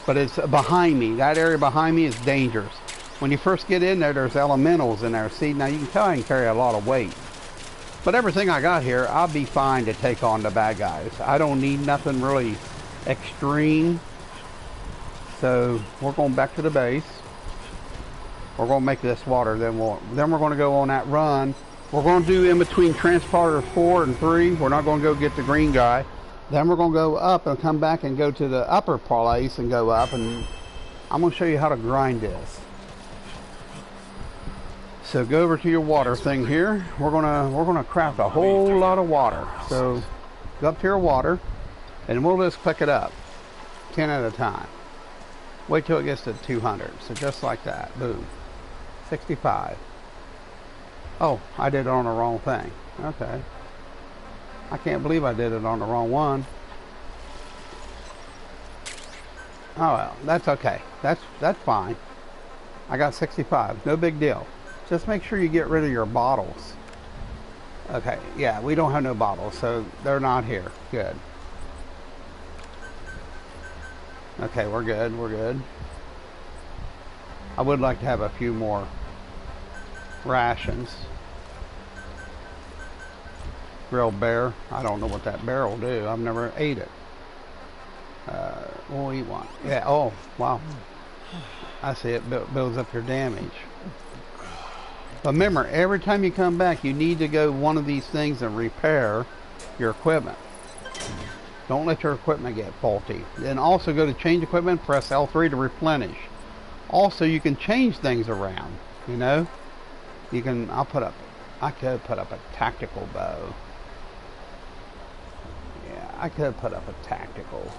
But it's behind me. That area behind me is dangerous. When you first get in there, there's elementals in there. See, now you can tell I can carry a lot of weight. But everything I got here, I'll be fine to take on the bad guys. I don't need nothing really extreme. So we're going back to the base. We're going to make this water. Then we're going to go on that run. We're going to do in between transporter 4 and 3. We're not going to go get the green guy. Then we're going to go up and come back and go to the upper place and go up, and I'm going to show you how to grind this. So go over to your water thing here. We're gonna craft a whole lot of water. So go up to your water, and we'll just click it up, 10 at a time. Wait till it gets to 200. So just like that, boom, 65. Oh, I did it on the wrong thing. Okay. I can't believe I did it on the wrong one. Oh well, that's okay. That's fine. I got 65. No big deal. Just make sure you get rid of your bottles. Okay, yeah, we don't have no bottles, so they're not here. Good. Okay, we're good. We're good. I would like to have a few more rations. Grilled bear. I don't know what that bear will do. I've never ate it. We'll eat one. Yeah. Oh, wow. I see it builds up your damage. But remember, every time you come back, you need to go one of these things and repair your equipment. Don't let your equipment get faulty. Then also go to change equipment, press L3 to replenish. Also, you can change things around, you know. You can, I could put up a tactical bow. Yeah, I could put up a tactical.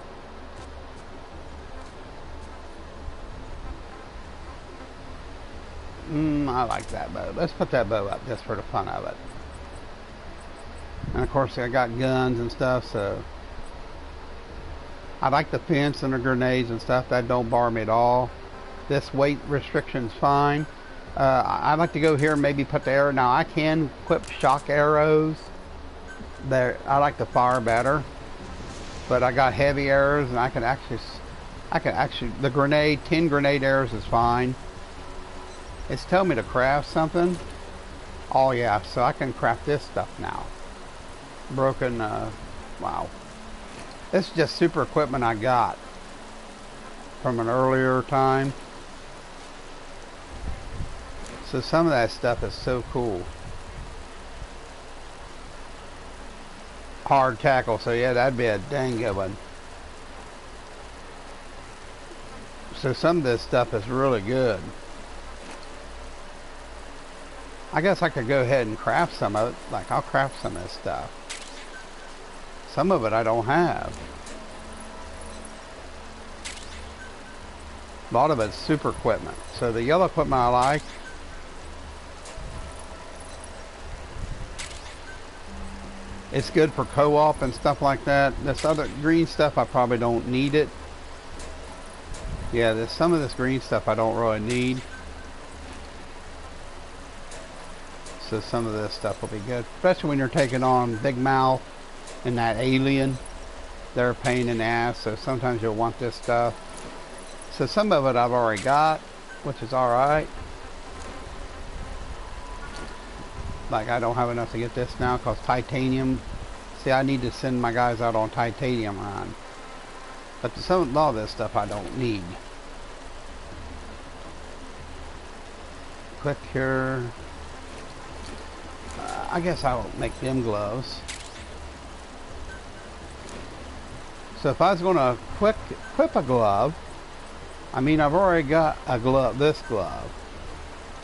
I like that bow. Let's put that bow up just for the fun of it. And of course, I got guns and stuff, so I like the fence and the grenades and stuff. That don't bar me at all. This weight restriction's fine. I like to go here and maybe put the arrow. Now I can equip shock arrows. There, I like the fire better, but I got heavy arrows, and I can actually the grenade, 10 grenade arrows is fine. It's telling me to craft something. Oh yeah, so I can craft this stuff now. Broken, wow. This is just super equipment I got from an earlier time. So some of that stuff is so cool. Hard tackle, so yeah, that'd be a dang good one. So some of this stuff is really good. I guess I could go ahead and craft some of it. Like, I'll craft some of this stuff. Some of it I don't have. A lot of it's super equipment. So the yellow equipment I like. It's good for co-op and stuff like that. This other green stuff, I probably don't need it. Yeah, there's some of this green stuff I don't really need. So some of this stuff will be good, especially when you're taking on Big Mouth and that alien. They're a pain in the ass, so sometimes you'll want this stuff. So some of it I've already got, which is alright. Like, I don't have enough to get this now because titanium. See, I need to send my guys out on titanium run. But a lot of this stuff I don't need. Quick cure. I guess I'll make them gloves. So if I was going to equip a glove, I mean, I've already got a glove, this glove.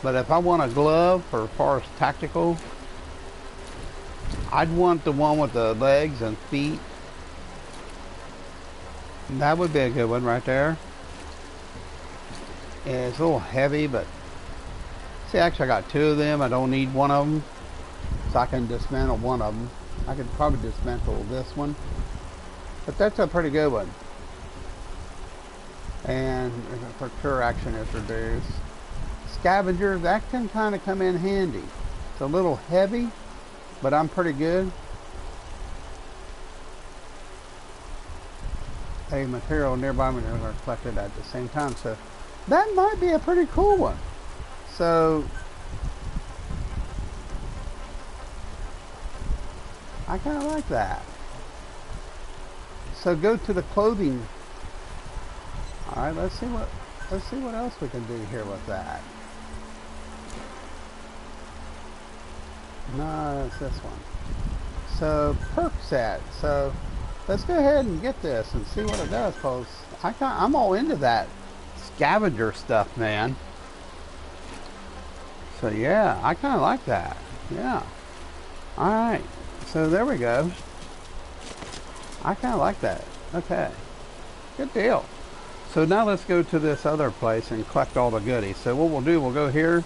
But if I want a glove for as far as tactical, I'd want the one with the legs and feet. That would be a good one right there. Yeah, it's a little heavy, but see, actually I got two of them. I don't need one of them, so I can dismantle one of them. I could probably dismantle this one, but that's a pretty good one. And for cure action is reduced. Scavenger, that can kind of come in handy. It's a little heavy, but I'm pretty good. A material nearby materials are collected at the same time, so that might be a pretty cool one. So I kind of like that. So go to the clothing. All right, let's see what else we can do here with that. No, it's this one. So perk set. So let's go ahead and get this and see what it does, cause I'm all into that scavenger stuff, man. So yeah, I kind of like that. Yeah. All right. So there we go. I kind of like that. Okay. Good deal. So now let's go to this other place and collect all the goodies. So what we'll do, we'll go here,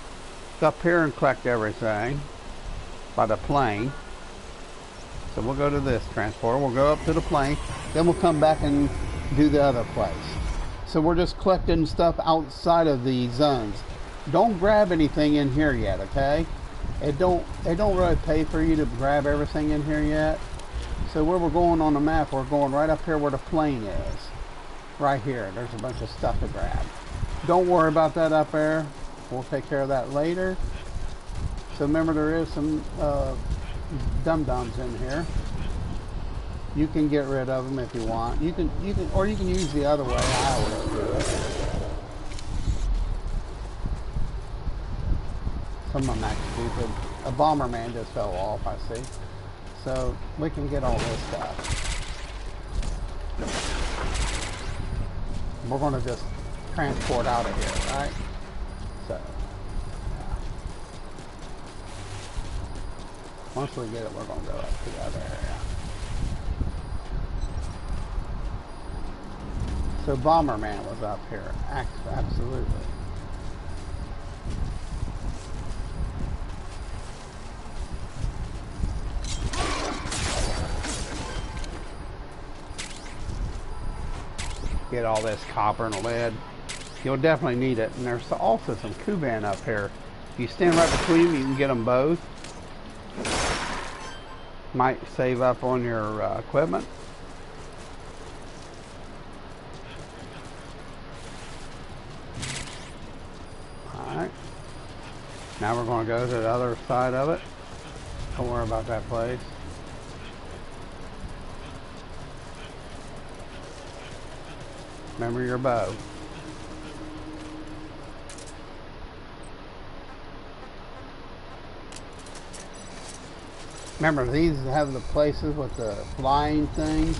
up here and collect everything by the plane. So we'll go to this transporter. We'll go up to the plane. Then we'll come back and do the other place. So we're just collecting stuff outside of the zones. Don't grab anything in here yet, okay? It don't really pay for you to grab everything in here yet. So where we're going on the map, we're going right up here where the plane is. Right here, there's a bunch of stuff to grab. Don't worry about that up there. We'll take care of that later. So remember, there is some dum-dums in here. You can get rid of them if you want. You can use the other way. I always do it. Some of them act stupid. A Bomberman just fell off, I see. So we can get all this stuff. We're going to just transport out of here, right? So, yeah. Once we get it, we're going to go up to the other area. So Bomberman was up here, absolutely. Get all this copper and lead. You'll definitely need it. And there's also some Kuban up here. If you stand right between them, you can get them both. Might save up on your equipment. Alright. Now we're going to go to the other side of it. Don't worry about that place. Remember your bow. Remember, these have the places with the flying things.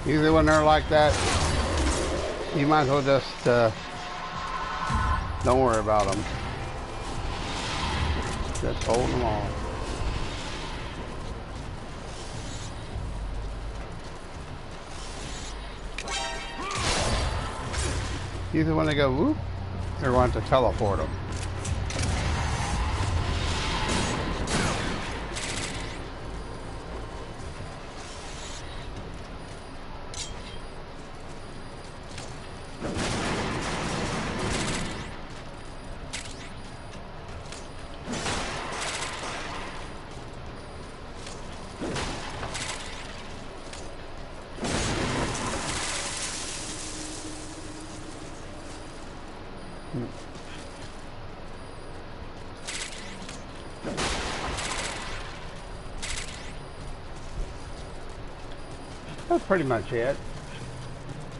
Usually when they're like that, you might as well just don't worry about them. Just hold them off. Usually when they go whoop, they're going to teleport them. That's pretty much it.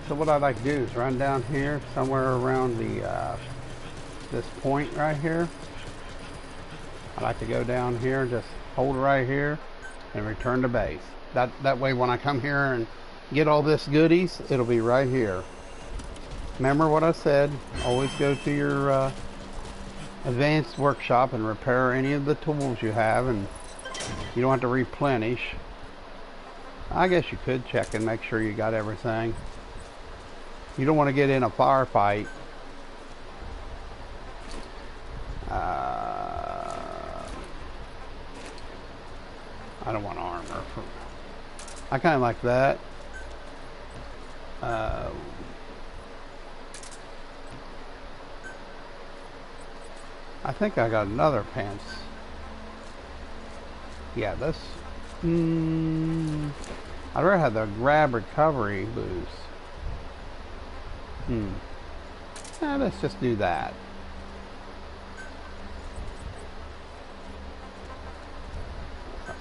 So what I'd like to do is run down here somewhere around the this point right here. I like to go down here, just hold right here and return to base. That way when I come here and get all this goodies, it'll be right here. Remember what I said, always go to your advanced workshop and repair any of the tools you have, and you don't have to replenish. I guess you could check and make sure you got everything. You don't want to get in a firefight. I don't want armor. I kind of like that. I think I got another pants. Yeah, this. I'd rather have the grab recovery boost. Let's just do that.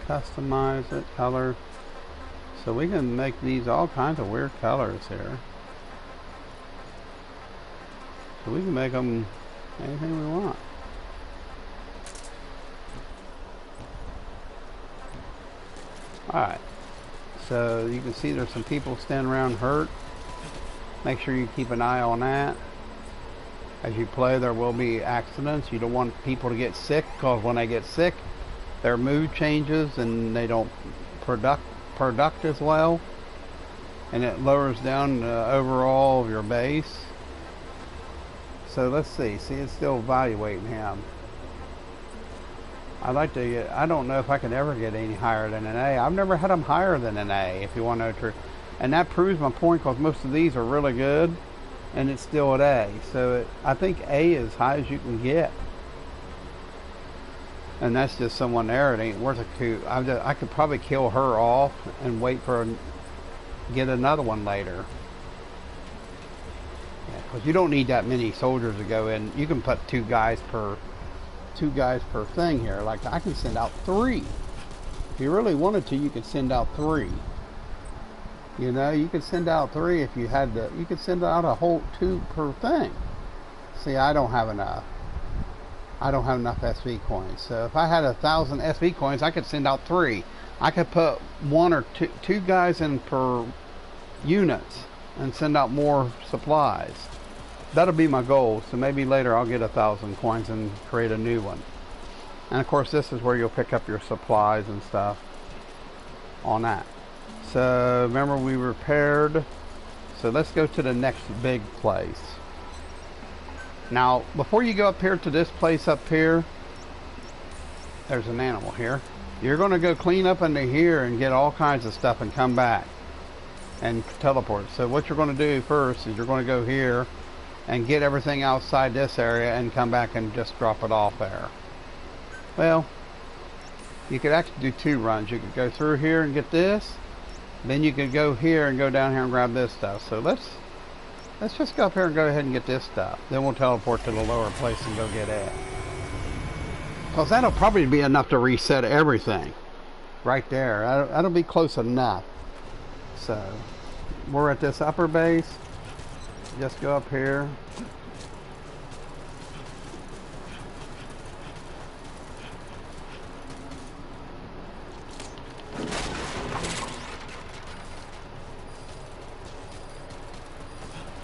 Customize it, color. So we can make these all kinds of weird colors here. So we can make them anything we want. Alright, so you can see there's some people standing around hurt. Make sure you keep an eye on that. As you play, there will be accidents. You don't want people to get sick, because when they get sick, their mood changes and they don't product as well. And it lowers down the overall of your base. So let's see. See, it's still evaluating him. I'd like to get, I don't know if I could ever get any higher than an A. I've never had them higher than an A, if you want to know the truth. And that proves my point, because most of these are really good, and it's still at A. So I think A is as high as you can get. And that's just someone there. It ain't worth a coup. I could probably kill her off and wait for get another one later. Because you don't need that many soldiers to go in. You can put two guys per thing here. Like I can send out 3. If you really wanted to, you could send out 3. You know, you could send out 3 if you had to. You could send out a whole 2 per thing. See, I don't have enough. I don't have enough SV coins. So if I had 1,000 SV coins, I could send out 3. I could put 1 or 2 guys in per units and send out more supplies. That'll be my goal. So maybe later I'll get 1,000 coins and create a new one. And of course, this is where you'll pick up your supplies and stuff on that. So remember, we repaired. So let's go to the next big place. Now, before you go up here to this place up here, there's an animal here. You're going to go clean up into here and get all kinds of stuff and come back and teleport. So what you're going to do first is you're going to go here and get everything outside this area and come back and just drop it off there. Well, you could actually do 2 runs. You could go through here and get this. Then you could go here and go down here and grab this stuff. So let's just go up here and go ahead and get this stuff. Then we'll teleport to the lower place and go get it. Because that'll probably be enough to reset everything. Right there. That'll be close enough. So, we're at this upper base. Just go up here.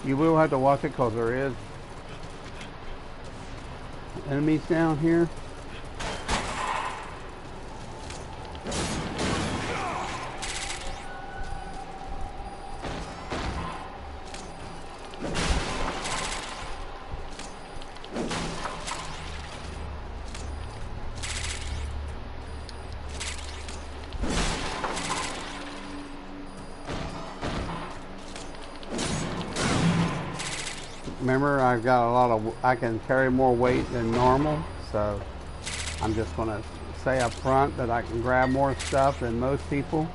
You will have to watch it because there is enemies down here. Remember, I've got a lot of, I can carry more weight than normal, so I'm just going to say up front that I can grab more stuff than most people.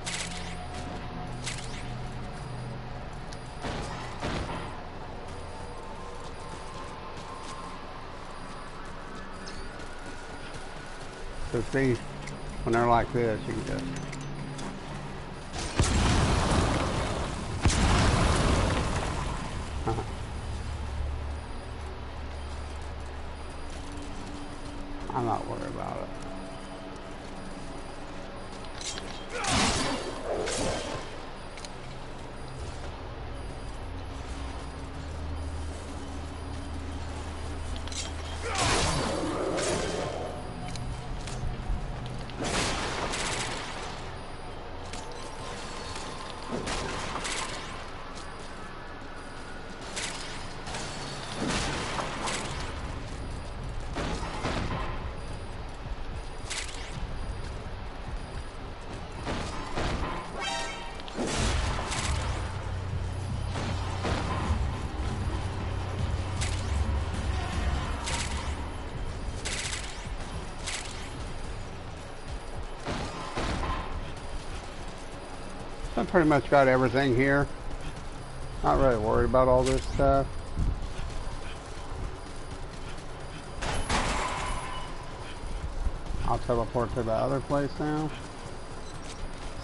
So see, when they're like this, you can just I'm not worried about it. I pretty much got everything here. Not really worried about all this stuff. I'll teleport to the other place now.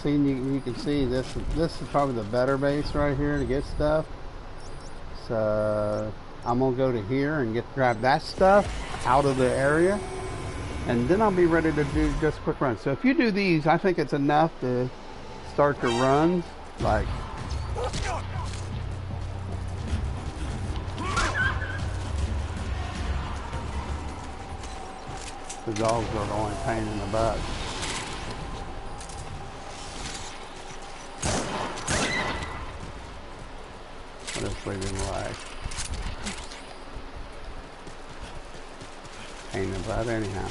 See, you can see this is probably the better base right here to get stuff. So I'm gonna go to here and grab that stuff out of the area, and then I'll be ready to do just quick runs. So if you do these, I think it's enough to start your runs. Like, the dogs are the only pain in the butt. I'll just leave him lag. Pain in the butt anyhow.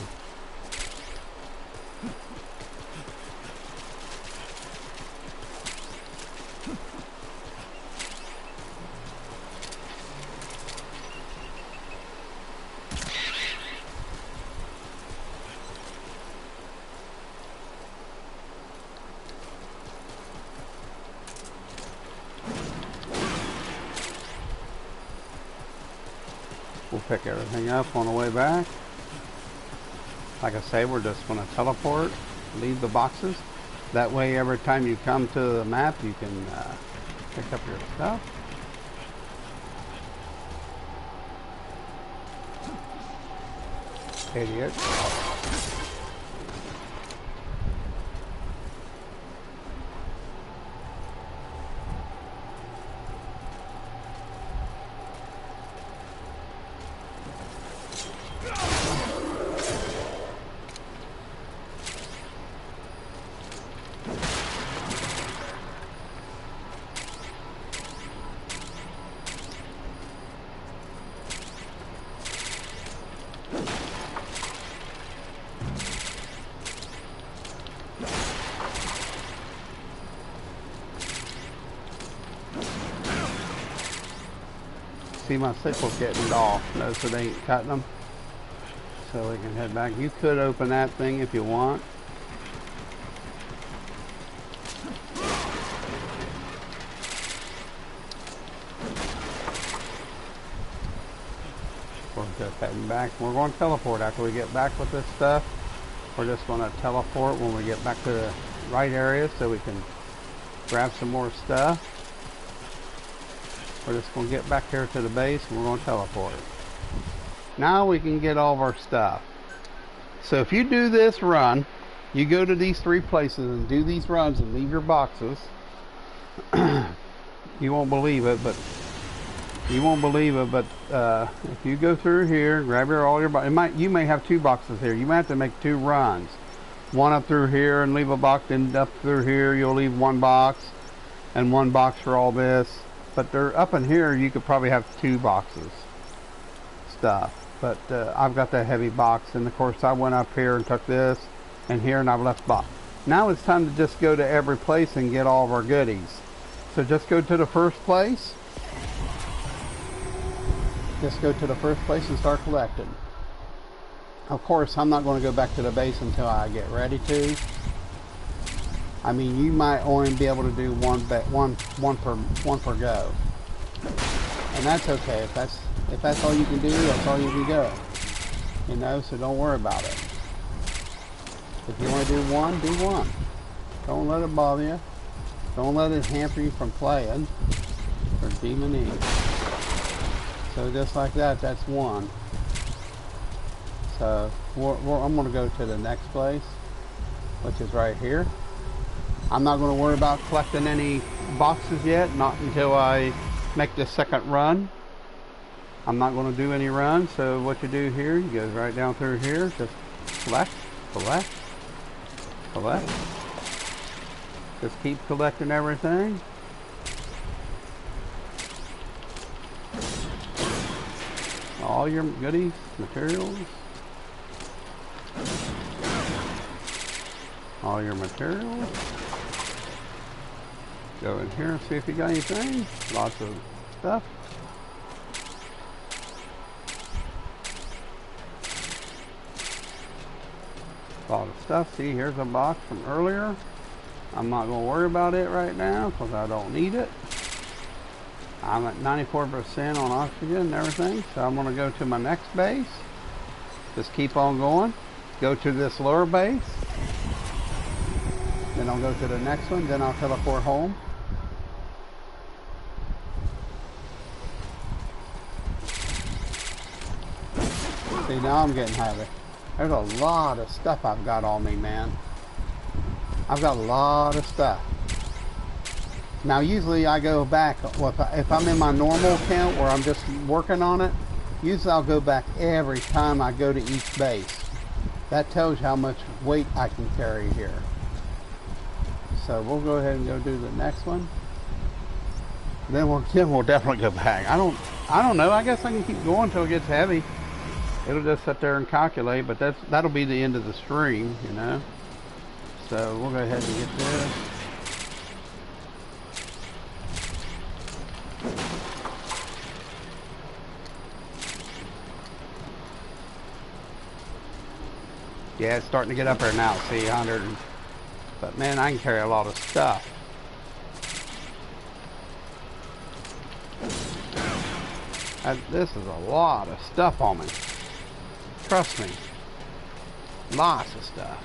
We'll pick everything up on the way back. Like I say, we're just going to teleport, leave the boxes. That way, every time you come to the map, you can pick up your stuff. Idiot. See, my sickle's getting dull. Notice it ain't cutting them. So we can head back. You could open that thing if you want. We're just heading back. We're going to teleport after we get back with this stuff. We're just going to teleport when we get back to the right area so we can grab some more stuff. We're just going to get back here to the base and we're going to teleport. Now we can get all of our stuff. So if you do this run, you go to these three places and do these runs and leave your boxes. You won't believe it, but You won't believe it, but if you go through here, grab all your boxes. You may have 2 boxes here. You might have to make 2 runs. One up through here and leave a box, then up through here you'll leave 1 box, and 1 box for all this. But they're up in here, you could probably have 2 boxes stuff. But I've got that heavy box, and of course I went up here and took this, and here, and I've left box. Now it's time to just go to every place and get all of our goodies. So just go to the first place. Just go to the first place and start collecting. Of course, I'm not going to go back to the base until I get ready to. I mean, you might only be able to do one per go, and that's okay. If that's all you can do, that's all you can go. You know, so don't worry about it. If you want to do one, do one. Don't let it bother you. Don't let it hamper you from playing for Demon Eve. So just like that, that's 1. So I'm going to go to the next place, which is right here. I'm not going to worry about collecting any boxes yet, not until I make the second run. I'm not going to do any runs, so what you do here, you go right down through here, just collect, collect, collect. Just keep collecting everything. All your goodies, materials. All your materials. Go in here and see if you got anything. Lots of stuff. A lot of stuff. See, here's a box from earlier. I'm not going to worry about it right now because I don't need it. I'm at 94% on oxygen and everything, so I'm going to go to my next base. Just keep on going. Go to this lower base. Then I'll go to the next one. Then I'll teleport home. See, now I'm getting heavy. There's a lot of stuff I've got on me, man. I've got a lot of stuff. Now usually I go back, if I'm in my normal account where I'm just working on it, usually I'll go back every time I go to each base. That tells you how much weight I can carry here. So we'll go ahead and go do the next one. Then we'll definitely go back. I don't know, I guess I can keep going until it gets heavy. It'll just sit there and calculate, but that'll be the end of the stream, you know. So we'll go ahead and get this. Yeah, it's starting to get up there now. See, 100. But man, I can carry a lot of stuff. This is a lot of stuff on me. Trust me. Lots of stuff.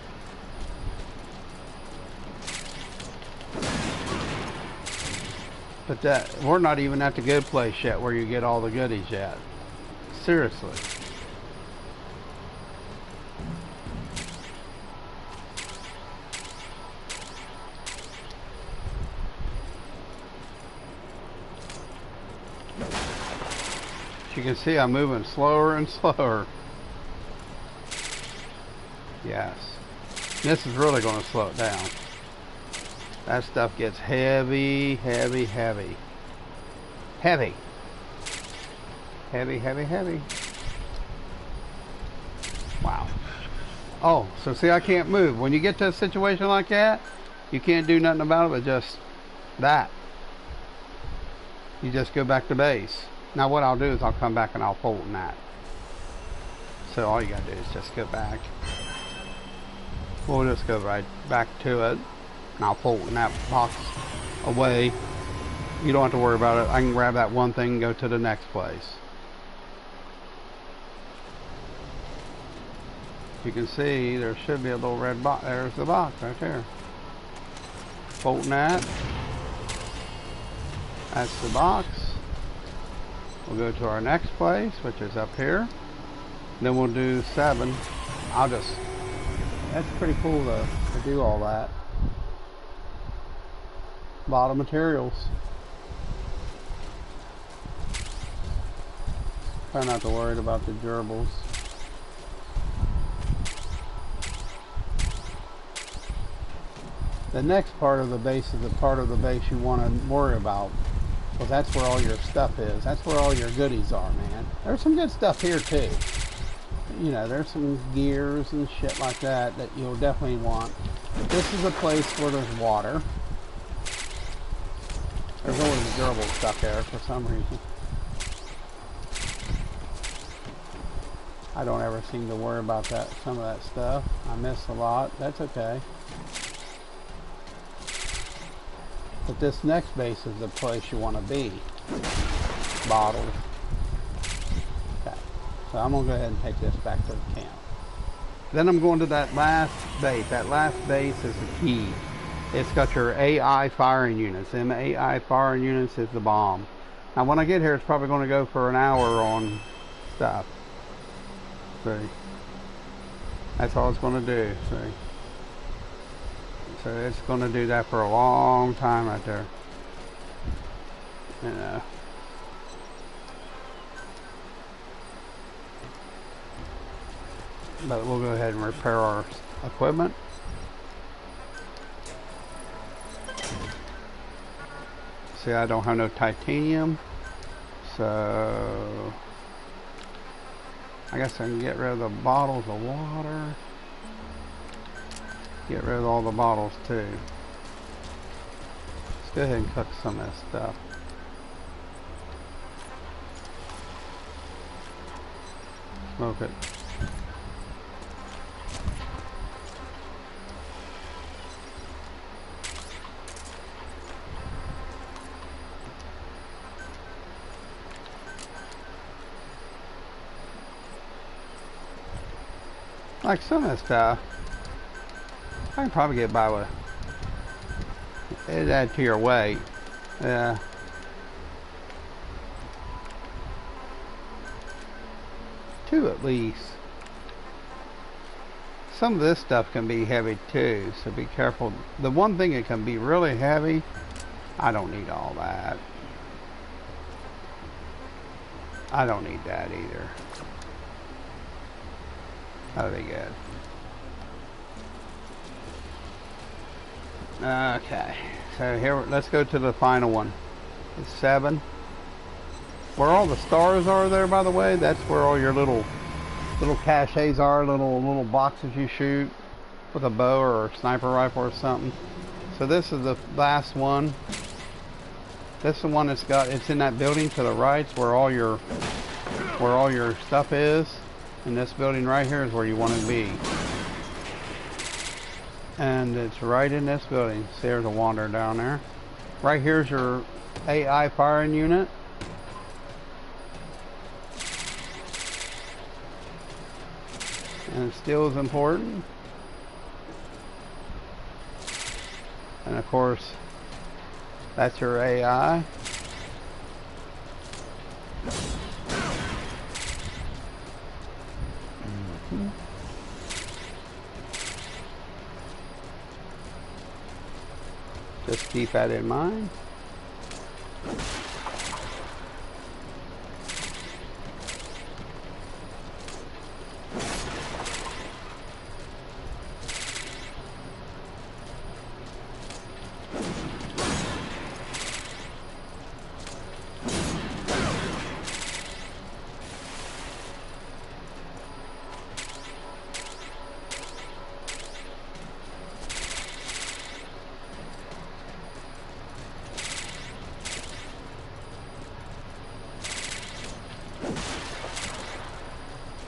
But we're not even at the good place yet where you get all the goodies yet. Seriously. As you can see, I'm moving slower and slower. Yes. This is really going to slow it down. That stuff gets heavy, heavy, heavy. Heavy. Heavy, heavy, heavy. Wow. Oh, so see, I can't move. When you get to a situation like that, you can't do nothing about it but just that. You just go back to base. Now what I'll do is I'll come back and I'll fold in that. So all you gotta do is just go back. We'll just go right back to it. And I'll fold in that box away. You don't have to worry about it. I can grab that one thing and go to the next place. You can see there should be a little red box. There's the box right there. Folding that. That's the box. We'll go to our next place, which is up here. Then we'll do 7. That's pretty cool though, to do all that. A lot of materials. Try not to worry about the gerbils. The next part of the base is the part of the base you want to worry about. Because that's where all your stuff is. That's where all your goodies are, man. There's some good stuff here too. You know, there's some gears and shit like that that you'll definitely want. This is a place where there's water. There's always a gerbil stuck there for some reason. I don't ever seem to worry about that. Some of that stuff I miss a lot. That's okay. But this next base is the place you want to be. Bottles. Okay. So I'm going to go ahead and take this back to the camp. Then I'm going to that last base. That last base is the key. It's got your AI firing units. Them AI firing units is the bomb. Now when I get here, it's probably going to go for an hour on stuff. See? That's all it's going to do. See? So it's going to do that for a long time right there. You know. But we'll go ahead and repair our equipment. See, I don't have no titanium. So I guess I can get rid of the bottles of water. Get rid of all the bottles too. Let's go ahead and cook some of this stuff. Smoke it. Like some of this stuff, I can probably get by with it. Add to your weight. Yeah. Two at least. Some of this stuff can be heavy too, so be careful. The one thing that can be really heavy, I don't need all that. I don't need that either. That'll be good. Okay, so here, let's go to the final one. It's 7. Where all the stars are there, by the way, that's where all your little caches are, little boxes you shoot with a bow or a sniper rifle or something. So this is the last one. This is the one that's got, it's in that building to the right, where all your stuff is. And this building right here is where you want to be. And it's right in this building. See, there's a wanderer down there. Right here's your AI firing unit. And steel is important. And of course, that's your AI. Just keep that in mind.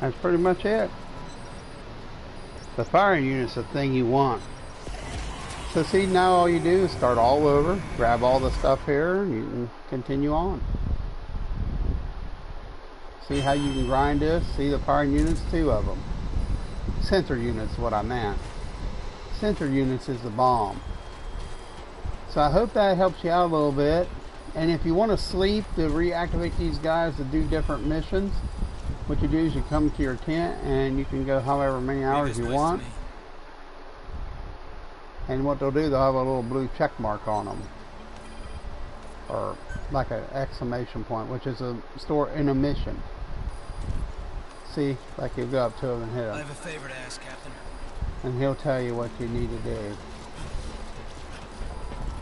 That's pretty much it. The firing unit's the thing you want. So see, now all you do is start all over, grab all the stuff here, and you can continue on. See how you can grind this? See the firing units, 2 of them. Sensor units is what I meant. Sensor units is the bomb. So I hope that helps you out a little bit. And if you want to sleep to reactivate these guys to do different missions, what you do is you come to your tent and you can go however many hours you want. And what they'll do, they'll have a little blue check mark on them. Or like an exclamation point, which is a store in a mission. See, like you go up to him and hit I him. have a favor to ask, Captain. And he'll tell you what you need to do.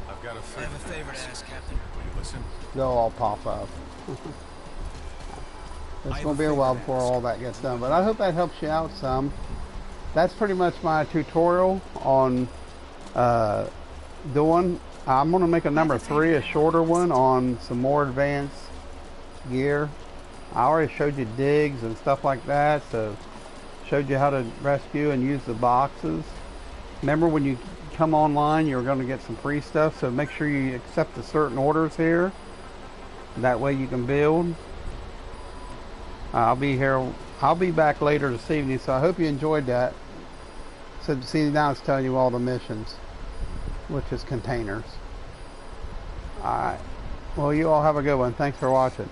I've got a I favor. have a favor to ask, Captain. Will you listen? They'll all pop up. It's going to be a while before all that gets done, but I hope that helps you out some. That's pretty much my tutorial on doing. I'm going to make a number 3, a shorter one on some more advanced gear. I already showed you digs and stuff like that, so showed you how to rescue and use the boxes. Remember, when you come online, you're going to get some free stuff, so make sure you accept the certain orders here. That way you can build. I'll be here. I'll be back later this evening, so I hope you enjoyed that. So see, now it's telling you all the missions, which is containers. Alright. Well, you all have a good one. Thanks for watching.